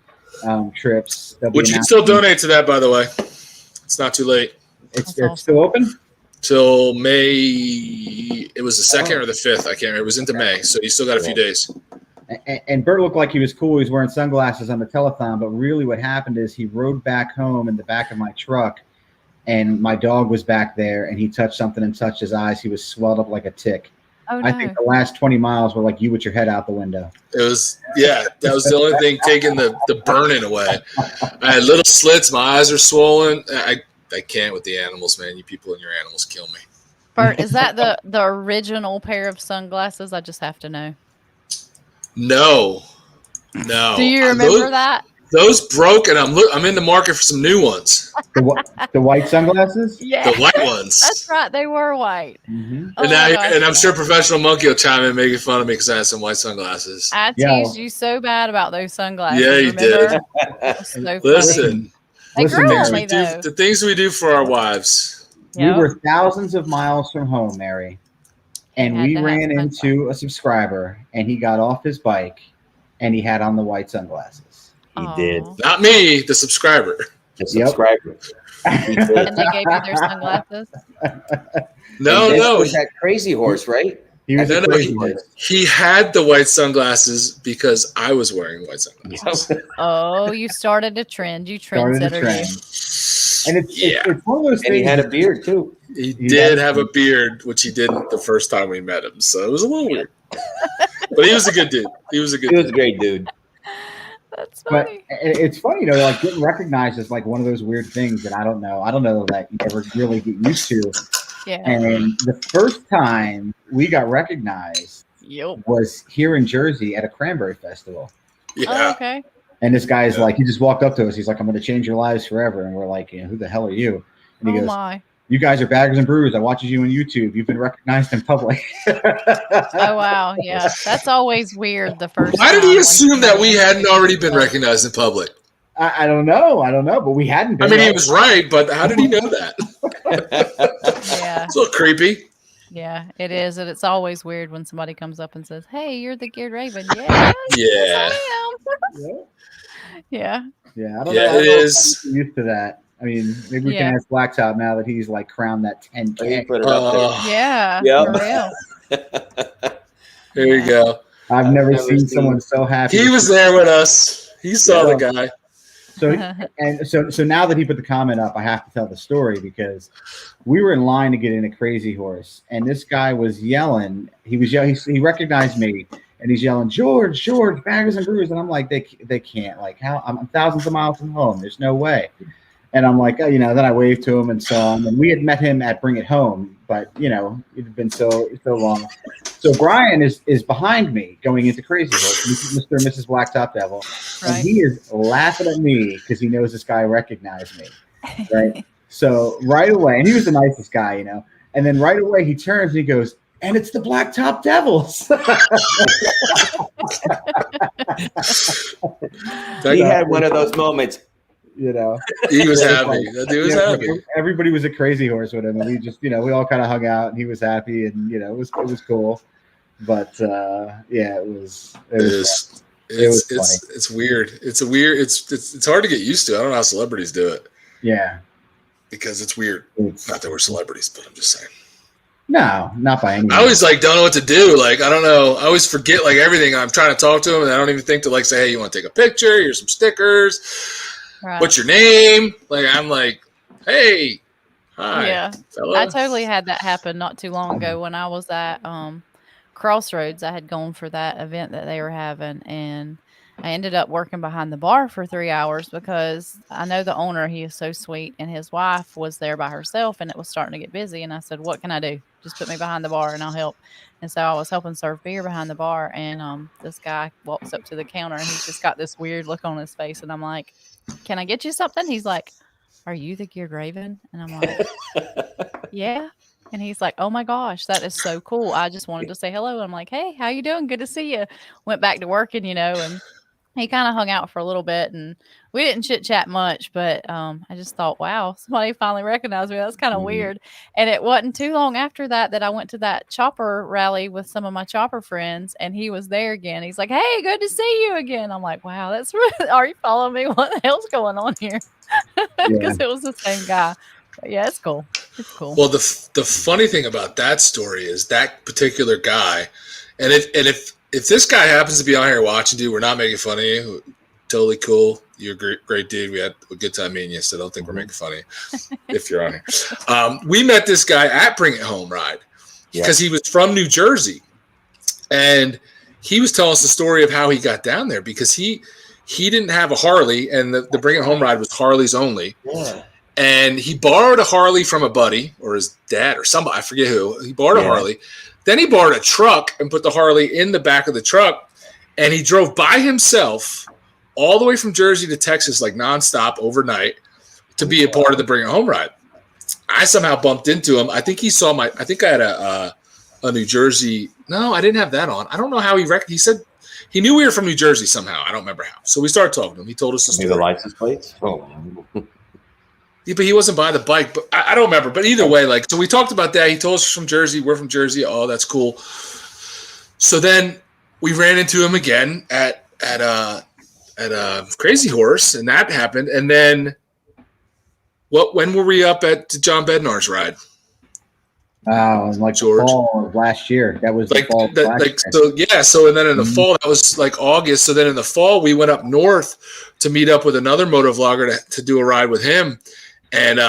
Speaker 2: trips.
Speaker 1: Which you can still donate to that, by the way. It's not too late.
Speaker 2: It's still open
Speaker 1: till May. It was the 2nd or the 5th. I can't remember. It was into May, so you still got a few days.
Speaker 2: And Bert looked like he was cool. He was wearing sunglasses on the telethon, but really what happened is he rode back home in the back of my truck, and my dog was back there, and he touched something and touched his eyes. He was swelled up like a tick.
Speaker 4: Oh, no.
Speaker 2: I think the last 20 miles were like you with your head out the window.
Speaker 1: It was, that was the only thing taking the burning away. I had little slits. My eyes are swollen. I can't with the animals, man. You people and your animals kill me.
Speaker 4: Bert, is that the original pair of sunglasses? I just have to know.
Speaker 1: No.
Speaker 4: Do you remember that?
Speaker 1: Those broke, and I'm in the market for some new ones.
Speaker 2: The white sunglasses?
Speaker 4: Yeah.
Speaker 1: The white ones.
Speaker 4: That's right. They were white.
Speaker 2: Mm-hmm.
Speaker 1: And I'm sure Professional Monkey will chime in making fun of me because I had some white sunglasses.
Speaker 4: I teased you so bad about those sunglasses.
Speaker 1: Yeah, you
Speaker 4: remember?
Speaker 1: did.
Speaker 4: So
Speaker 1: Listen.
Speaker 4: They grew on me,
Speaker 1: the things we do for our wives.
Speaker 2: We were thousands of miles from home, Mary, and we ran into a subscriber, and he got off his bike, and he had on the white sunglasses.
Speaker 3: He did.
Speaker 1: Not me, the subscriber.
Speaker 3: The subscriber.
Speaker 4: He did. And they gave you their sunglasses?
Speaker 1: No.
Speaker 3: Was that Crazy Horse, right?
Speaker 2: He
Speaker 1: had the white sunglasses because I was wearing white sunglasses.
Speaker 4: Oh, you started a trend. You trendsetter.
Speaker 2: And it's one of those things.
Speaker 3: And he had a beard too.
Speaker 1: He did have a beard, which he didn't the first time we met him. So it was a little weird. But he was a good dude. He was a great dude.
Speaker 4: That's funny.
Speaker 2: But it's funny, like getting recognized is like one of those weird things that I don't know that you ever really get used to.
Speaker 4: Yeah.
Speaker 2: And the first time we got recognized was here in Jersey at a cranberry festival.
Speaker 1: Yeah.
Speaker 4: Oh, okay.
Speaker 2: And this guy is like, he just walked up to us. He's like, I'm going to change your lives forever. And we're like, who the hell are you? And he goes, you guys are Baggers and Brews. I watch you on YouTube. You've been recognized in public.
Speaker 4: Oh, wow. Yeah. That's always weird. The first
Speaker 1: Why did he assume that we hadn't already been recognized in public?
Speaker 2: I don't know. But we hadn't been.
Speaker 1: I mean, he was right, but how did he know that?
Speaker 4: Yeah.
Speaker 1: It's a little creepy.
Speaker 4: Yeah, it is. And it's always weird when somebody comes up and says, hey, you're the Geared Raven. Yeah.
Speaker 1: Yeah.
Speaker 4: Yeah.
Speaker 2: Yeah. I don't know.
Speaker 1: It is.
Speaker 2: Used to that. I mean, maybe we can ask Blacktop now that he's like crowned that 10K.
Speaker 3: Put it up there.
Speaker 4: Yeah.
Speaker 3: Yep.
Speaker 4: For real.
Speaker 1: There you go.
Speaker 2: I've never seen someone so happy.
Speaker 1: He was there with us. He saw the guy.
Speaker 2: So now that he put the comment up, I have to tell the story because we were in line to get in a Crazy Horse, and this guy was yelling. He he recognized me, and he's yelling, George, Baggers and Brews, and I'm like, they can't. Like, how? I'm thousands of miles from home. There's no way. And I'm like, then I waved to him and saw him, and we had met him at Bring It Home, but it had been so long. So Brian is behind me going into Crazy Horse, Mr. and Mrs. Blacktop Devil, and he is laughing at me because he knows this guy recognized me, right? So right away, and he was the nicest guy, and then right away he turns and he goes, and it's the Blacktop Devils.
Speaker 3: He had one of those moments.
Speaker 2: He
Speaker 1: was happy. That dude was happy.
Speaker 2: Everybody was a Crazy Horse with him, and we just, we all kind of hung out, and he was happy, and it was cool. But it was
Speaker 1: it's weird. It's hard to get used to. I don't know how celebrities do it.
Speaker 2: Yeah,
Speaker 1: because it's weird. Not that we're celebrities, but I'm just saying.
Speaker 2: No, not by any means.
Speaker 1: I always don't know what to do. Like, I don't know. I always forget everything. I'm trying to talk to him, and I don't even think to say, hey, you want to take a picture? Here's some stickers. Right. What's your name? I'm like, hey, Hi,
Speaker 4: Yeah.
Speaker 1: fella.
Speaker 4: I totally had that happen not too long ago when I was at Crossroads. I had gone for that event that they were having, and I ended up working behind the bar for 3 hours because I know the owner. He is so sweet, and his wife was there by herself, and it was starting to get busy. And I said, "What can I do? Just put me behind the bar, and I'll help." And so I was helping serve beer behind the bar, and this guy walks up to the counter, and he's just got this weird look on his face, and I'm like, "Can I get you something?" He's like, "Are you the Geared Raven?" And I'm like, "Yeah." And he's like, "Oh my gosh, that is so cool. I just wanted to say hello." I'm like, "Hey, how you doing? Good to see you." Went back to working, and he kind of hung out for a little bit, and we didn't chit chat much, but I just thought, wow, somebody finally recognized me. That's kind of weird. And it wasn't too long after that that I went to that chopper rally with some of my chopper friends, and he was there again. He's like, "Hey, good to see you again." I'm like, wow, that's really, are you following me? What the hell's going on here? Because it was the same guy. But yeah, it's cool. It's cool.
Speaker 1: Well, the funny thing about that story is that particular guy, and if this guy happens to be on here watching, dude, we're not making fun of you. Totally cool. You're a great dude. We had a good time meeting you, so I don't think we're making fun of you if you're on here. We met this guy at Bring It Home Ride because he was from New Jersey, and he was telling us the story of how he got down there because he didn't have a Harley, and the Bring It Home Ride was Harleys only. Yeah. And he borrowed a Harley from a buddy or his dad or somebody, I forget who. He borrowed a Harley. Then he borrowed a truck and put the Harley in the back of the truck. And he drove by himself all the way from Jersey to Texas, like nonstop overnight, to be a part of the Bring It Home Ride. I somehow bumped into him. I think he saw I think I had a New Jersey. No, I didn't have that on. I don't know how he said he knew we were from New Jersey somehow. I don't remember how. So we started talking to him. He told us the story.
Speaker 3: The license plates? Oh.
Speaker 1: Yeah, but he wasn't by the bike, but I don't remember. But either way, so we talked about that. He told us he's from Jersey. We're from Jersey. Oh, that's cool. So then we ran into him again at Crazy Horse, and that happened. And then when were we up at John Bednar's ride?
Speaker 2: Like George. The fall of last year. That was the fall.
Speaker 1: So and then in the fall, that was like August. So then in the fall, we went up north to meet up with another motovlogger to do a ride with him. And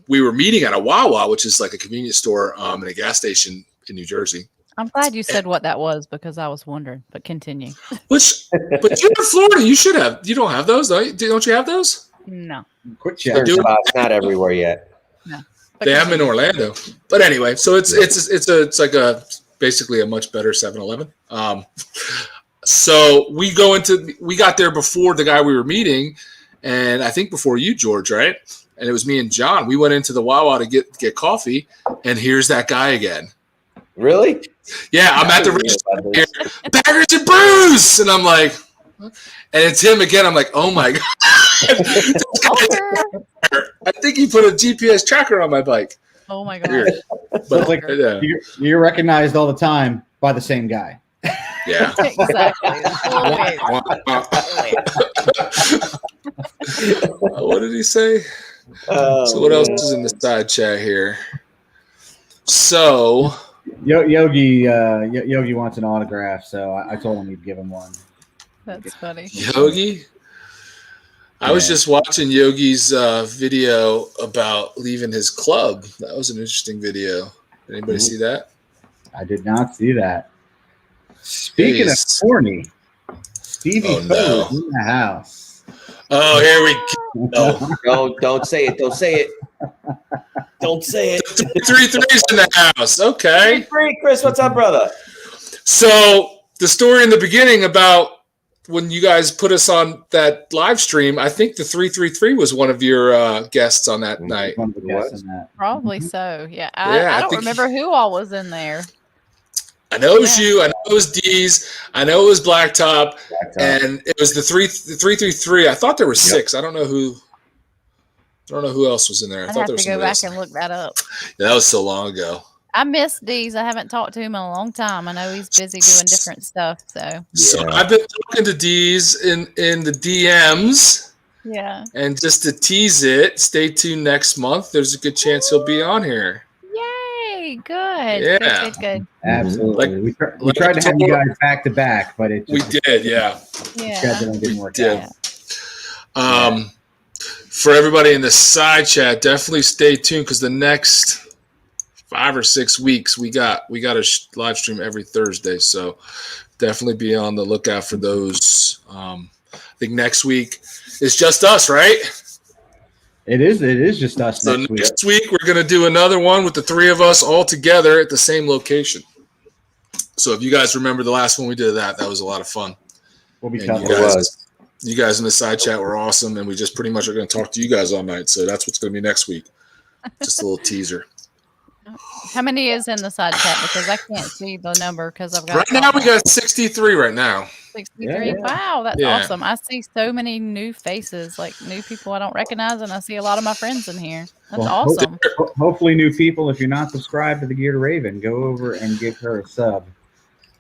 Speaker 1: we were meeting at a Wawa, which is like a convenience store and a gas station in New Jersey.
Speaker 4: I'm glad you said what that was because I was wondering, but continue.
Speaker 1: But you're in Florida. You should have. You don't have those, though. Don't you have those?
Speaker 4: No.
Speaker 2: Quick check.
Speaker 3: Not everywhere yet.
Speaker 4: No.
Speaker 1: They have them in Orlando. But anyway, so it's like basically a much better 7-Eleven. So we got there before the guy we were meeting, and I think before you, George, right? And it was me and John. We went into the Wawa to get coffee, and here's that guy again.
Speaker 3: Really?
Speaker 1: Yeah, I'm at the restaurant here, Baggers and Brews, and I'm like, and it's him again. I'm like, oh my god! I think he put a GPS tracker on my bike.
Speaker 4: Oh my god!
Speaker 2: But you're recognized all the time by the same guy.
Speaker 1: Yeah,
Speaker 4: exactly.
Speaker 1: What did he say? So what else is in the side chat here? So
Speaker 2: Yogi wants an autograph, so I told him he'd give him one.
Speaker 4: That's funny.
Speaker 1: Yogi? I was just watching Yogi's video about leaving his club. That was an interesting video. Did anybody see that?
Speaker 2: I did not see that. Speaking of corny, Stevie is in the house.
Speaker 1: Oh, here we go.
Speaker 3: No, don't say it. Don't say it. Don't say it.
Speaker 1: 3-3's in the house. Okay.
Speaker 3: 3-3, Chris, what's up, brother?
Speaker 1: So the story in the beginning about when you guys put us on that live stream, I think the 333 was one of your guests on that night.
Speaker 4: Probably so. Yeah. I don't remember who all was in there.
Speaker 1: I know it was you. I know it was D's. I know it was Blacktop. And it was the 333. I thought there were 6. I don't know who else was in there. I thought there was
Speaker 4: go back and look that up.
Speaker 1: Yeah, that was so long ago.
Speaker 4: I miss D's. I haven't talked to him in a long time. I know he's busy doing different stuff.
Speaker 1: So I've been talking to D's in the DMs.
Speaker 4: Yeah.
Speaker 1: And just to tease it, stay tuned next month. There's a good chance he'll be on here.
Speaker 4: Yay! Good.
Speaker 1: Yeah.
Speaker 4: Good.
Speaker 2: Absolutely. We tried to have you guys back to back, but
Speaker 1: we did. Yeah.
Speaker 2: Scheduling didn't work out.
Speaker 1: For everybody in the side chat, definitely stay tuned because the next 5 or 6 weeks we got a live stream every Thursday. So definitely be on the lookout for those. I think next week is just us, right?
Speaker 2: It is just us
Speaker 1: So
Speaker 2: next week.
Speaker 1: next week we're going to do another one with the 3 of us all together at the same location. So if you guys remember the last one we did that was a lot of fun.
Speaker 2: We'll be
Speaker 1: And
Speaker 2: tough.
Speaker 1: you guys in the side chat were awesome, and we just pretty much are going to talk to you guys all night. So that's what's going to be next week. Just a little teaser.
Speaker 4: How many is in the side chat? Because I can't see the number because I've got
Speaker 1: Right now we got 63 right now.
Speaker 4: 63.
Speaker 2: Yeah.
Speaker 4: Wow, that's
Speaker 1: Yeah.
Speaker 4: awesome. I see so many new faces, like new people I don't recognize, and I see a lot of my friends in here. That's
Speaker 2: Well,
Speaker 4: awesome.
Speaker 2: Hopefully, new people. If you're not subscribed to the Gear to Raven, go over and give her a sub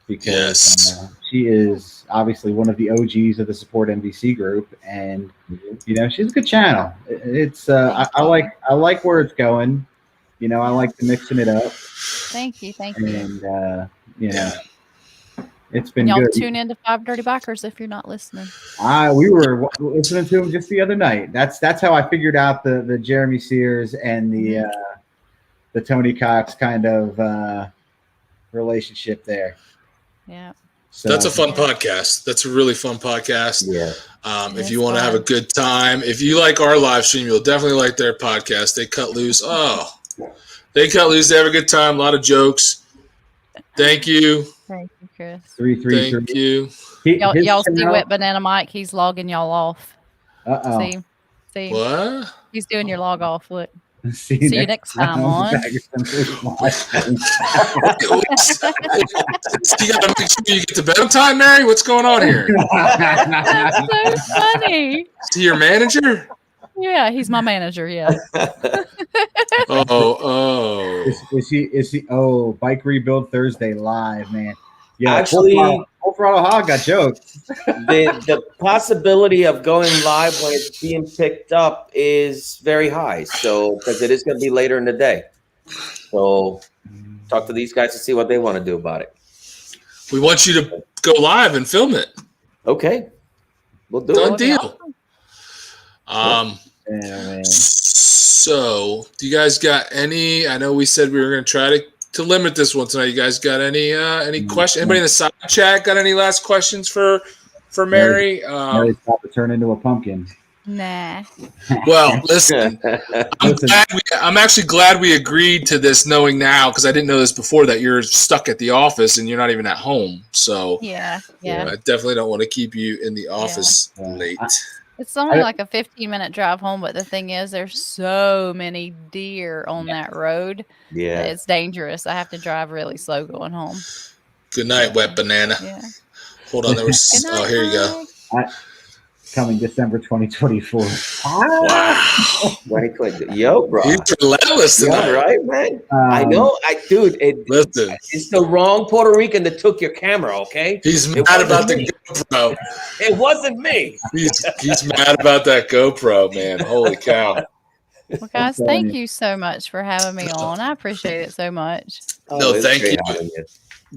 Speaker 2: because she is obviously one of the OGs of the Support MVC group, and she's a good channel. It's I like where it's going. I like to mixing it up.
Speaker 4: Thank you.
Speaker 2: And it's been
Speaker 4: Y'all
Speaker 2: good.
Speaker 4: tune into 5 Dirty Bikers if you're not listening.
Speaker 2: We were listening to him just the other night. That's how I figured out the Jeremy Sears and the Tony Cox kind of relationship there.
Speaker 4: Yeah.
Speaker 2: So
Speaker 1: That's a fun podcast. That's a really fun podcast.
Speaker 3: Yeah.
Speaker 1: If you want to have a good time, if you like our live stream, you'll definitely like their podcast. They cut loose. They have a good time. A lot of jokes. Thank you.
Speaker 4: Thank you, Chris.
Speaker 2: 333.
Speaker 1: Thank you.
Speaker 4: Y'all see Wet Banana Mike? He's logging y'all off.
Speaker 2: Uh-oh.
Speaker 4: See?
Speaker 1: What?
Speaker 4: He's doing your log off. Look.
Speaker 2: See
Speaker 4: you next time on.
Speaker 2: Baggers and Brews live.
Speaker 1: You got to make sure you get to bed on time, Mary. What's going on here?
Speaker 4: That's so funny.
Speaker 1: Is he your manager?
Speaker 4: Yeah, he's my manager. Yeah.
Speaker 1: Oh.
Speaker 2: Is he? Oh, Bike Rebuild Thursday live, man. Yeah,
Speaker 3: Actually,
Speaker 2: Full Throttle Hog got jokes.
Speaker 3: the possibility of going live when it's being picked up is very high. So, because it is going to be later in the day. So, talk to these guys to see what they want to do about it.
Speaker 1: We want you to go live and film it.
Speaker 3: Okay. We'll do
Speaker 1: Done
Speaker 3: it.
Speaker 1: deal.
Speaker 2: Man.
Speaker 1: So, do you guys got any? I know we said we were going to try to limit this one tonight. You guys got any questions? Anybody in the side chat got any last questions for Mary?
Speaker 2: Mary's about to turn into a pumpkin.
Speaker 4: Nah.
Speaker 1: Well, listen, I'm actually glad we agreed to this, knowing now, because I didn't know this before, that you're stuck at the office and you're not even at home. So
Speaker 4: Yeah.
Speaker 1: I definitely don't want to keep you in the office late.
Speaker 4: It's only like a 15-minute drive home, but the thing is, there's so many deer on that road.
Speaker 3: Yeah.
Speaker 4: That it's dangerous. I have to drive really slow going home.
Speaker 1: Good night, Wet Banana.
Speaker 4: Yeah.
Speaker 1: Hold on, here you go.
Speaker 2: Coming December 2024.
Speaker 1: Wow.
Speaker 3: Yo, bro.
Speaker 1: He's relentless tonight.
Speaker 3: Yeah, right, man. I know. Listen. It's the wrong Puerto Rican that took your camera, okay?
Speaker 1: He's mad about the GoPro.
Speaker 3: It wasn't me.
Speaker 1: He's mad about that GoPro, man. Holy cow.
Speaker 4: Well, guys, thank you so much for having me on. I appreciate it so much.
Speaker 1: No, thank you.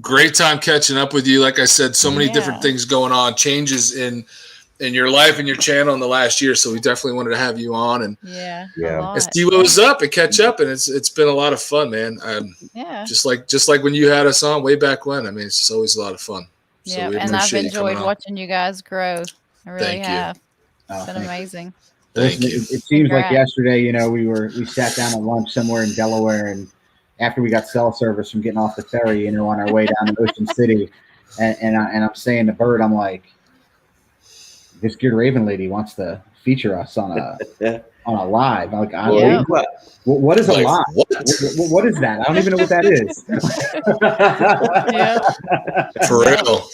Speaker 1: Great time catching up with you. Like I said, so many different things going on, changes in your life and your channel in the last year. So we definitely wanted to have you on and see what was up and catch up. And it's been a lot of fun, man. Just like when you had us on way back when. I mean, it's just always a lot of fun. So
Speaker 4: and I've enjoyed watching you guys grow. I really have. It's been amazing.
Speaker 1: Thank you.
Speaker 2: It seems like yesterday, we sat down at lunch somewhere in Delaware, and after we got cell service from getting off the ferry, on our way down to Ocean City, and I'm saying to Bird, I'm like, this Geared Raven lady wants to feature us on a live. I'm like, what is a live? What is that? I don't even know what that is.
Speaker 1: For real.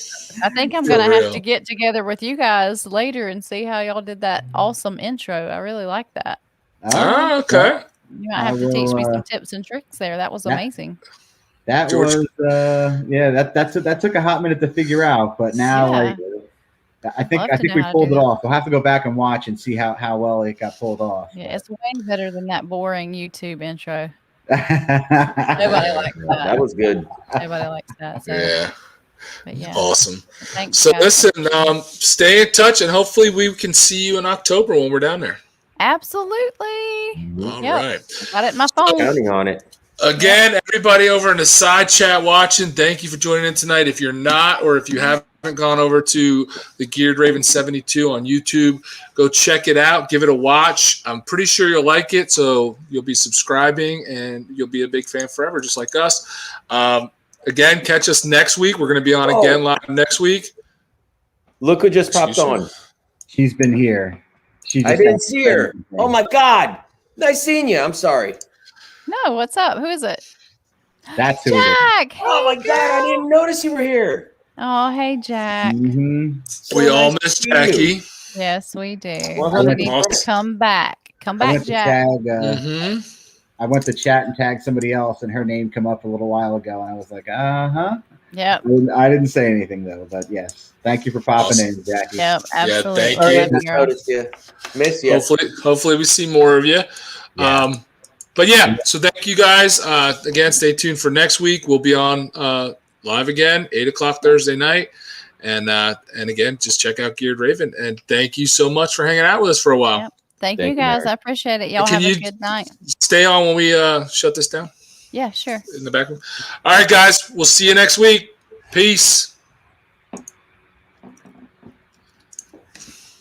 Speaker 4: I think I'm going to have to get together with you guys later and see how y'all did that awesome intro. I really like that.
Speaker 1: Oh, okay.
Speaker 4: You might have to teach me some tips and tricks there. That was amazing.
Speaker 2: That that took a hot minute to figure out, but now I think we pulled it off. We'll have to go back and watch and see how well it got pulled off.
Speaker 4: Yeah, it's way better than that boring YouTube intro. Nobody likes that.
Speaker 3: That was good.
Speaker 4: Nobody likes that. So.
Speaker 1: Yeah.
Speaker 4: But
Speaker 1: awesome.
Speaker 4: Thanks,
Speaker 1: so
Speaker 4: guys.
Speaker 1: listen, stay in touch, and hopefully we can see you in October when we're down there.
Speaker 4: Absolutely.
Speaker 1: All
Speaker 4: Yep.
Speaker 1: right.
Speaker 4: Got it in my phone.
Speaker 3: Counting on it.
Speaker 1: Again, everybody over in the side chat watching, thank you for joining in tonight. If you're not, or if you haven't gone over to the Geared Raven 72 on YouTube, go check it out. Give it a watch. I'm pretty sure you'll like it, so you'll be subscribing and you'll be a big fan forever, just like us. Again, catch us next week. We're going to be on again live next week.
Speaker 3: Look who just popped
Speaker 1: Excuse me.
Speaker 3: on.
Speaker 2: She's been here. She
Speaker 3: I
Speaker 2: just
Speaker 3: didn't
Speaker 2: hasn't
Speaker 3: see
Speaker 2: said
Speaker 3: her.
Speaker 2: anything.
Speaker 3: Oh my God. Nice seeing you. I'm sorry.
Speaker 4: No, what's up? Who is it?
Speaker 2: That's who it is.
Speaker 4: Jack. Hey,
Speaker 3: Oh my God. I
Speaker 4: girl.
Speaker 3: didn't notice you were here.
Speaker 4: Oh, hey, Jack.
Speaker 2: Mm-hmm.
Speaker 3: So
Speaker 1: We all
Speaker 3: nice
Speaker 1: miss
Speaker 3: to see you.
Speaker 1: Jackie.
Speaker 4: Yes, we do.
Speaker 3: Well,
Speaker 4: We
Speaker 2: hello.
Speaker 4: need you
Speaker 1: Awesome.
Speaker 4: to come back. Come
Speaker 2: I
Speaker 4: back,
Speaker 2: went to
Speaker 4: Jack.
Speaker 2: tag.
Speaker 1: Mm-hmm.
Speaker 2: I went to chat and tag somebody else, and her name come up a little while ago, and I was like,
Speaker 4: Yep.
Speaker 2: I didn't say anything though, but yes, thank you for popping in, Jackie.
Speaker 4: Yep. Absolutely.
Speaker 1: thank
Speaker 3: Oh,
Speaker 1: you.
Speaker 3: yeah,
Speaker 4: Love you,
Speaker 3: just
Speaker 4: girl.
Speaker 3: noticed you. Miss you.
Speaker 1: Hopefully we see more of you.
Speaker 2: Yeah.
Speaker 1: But yeah, so thank you guys. Again, stay tuned for next week. We'll be on live again, 8:00 Thursday night. And again, just check out Geared Raven. And thank you so much for hanging out with us for a while.
Speaker 4: Yep. Thank
Speaker 3: Thank
Speaker 4: you
Speaker 3: you,
Speaker 4: guys.
Speaker 3: Mary.
Speaker 4: I appreciate it. Y'all
Speaker 1: Can
Speaker 4: have a
Speaker 1: you-
Speaker 4: good night.
Speaker 1: Stay on when we shut this down
Speaker 4: Yeah, sure.
Speaker 1: in the back room. All right, guys, we'll see you next week. Peace.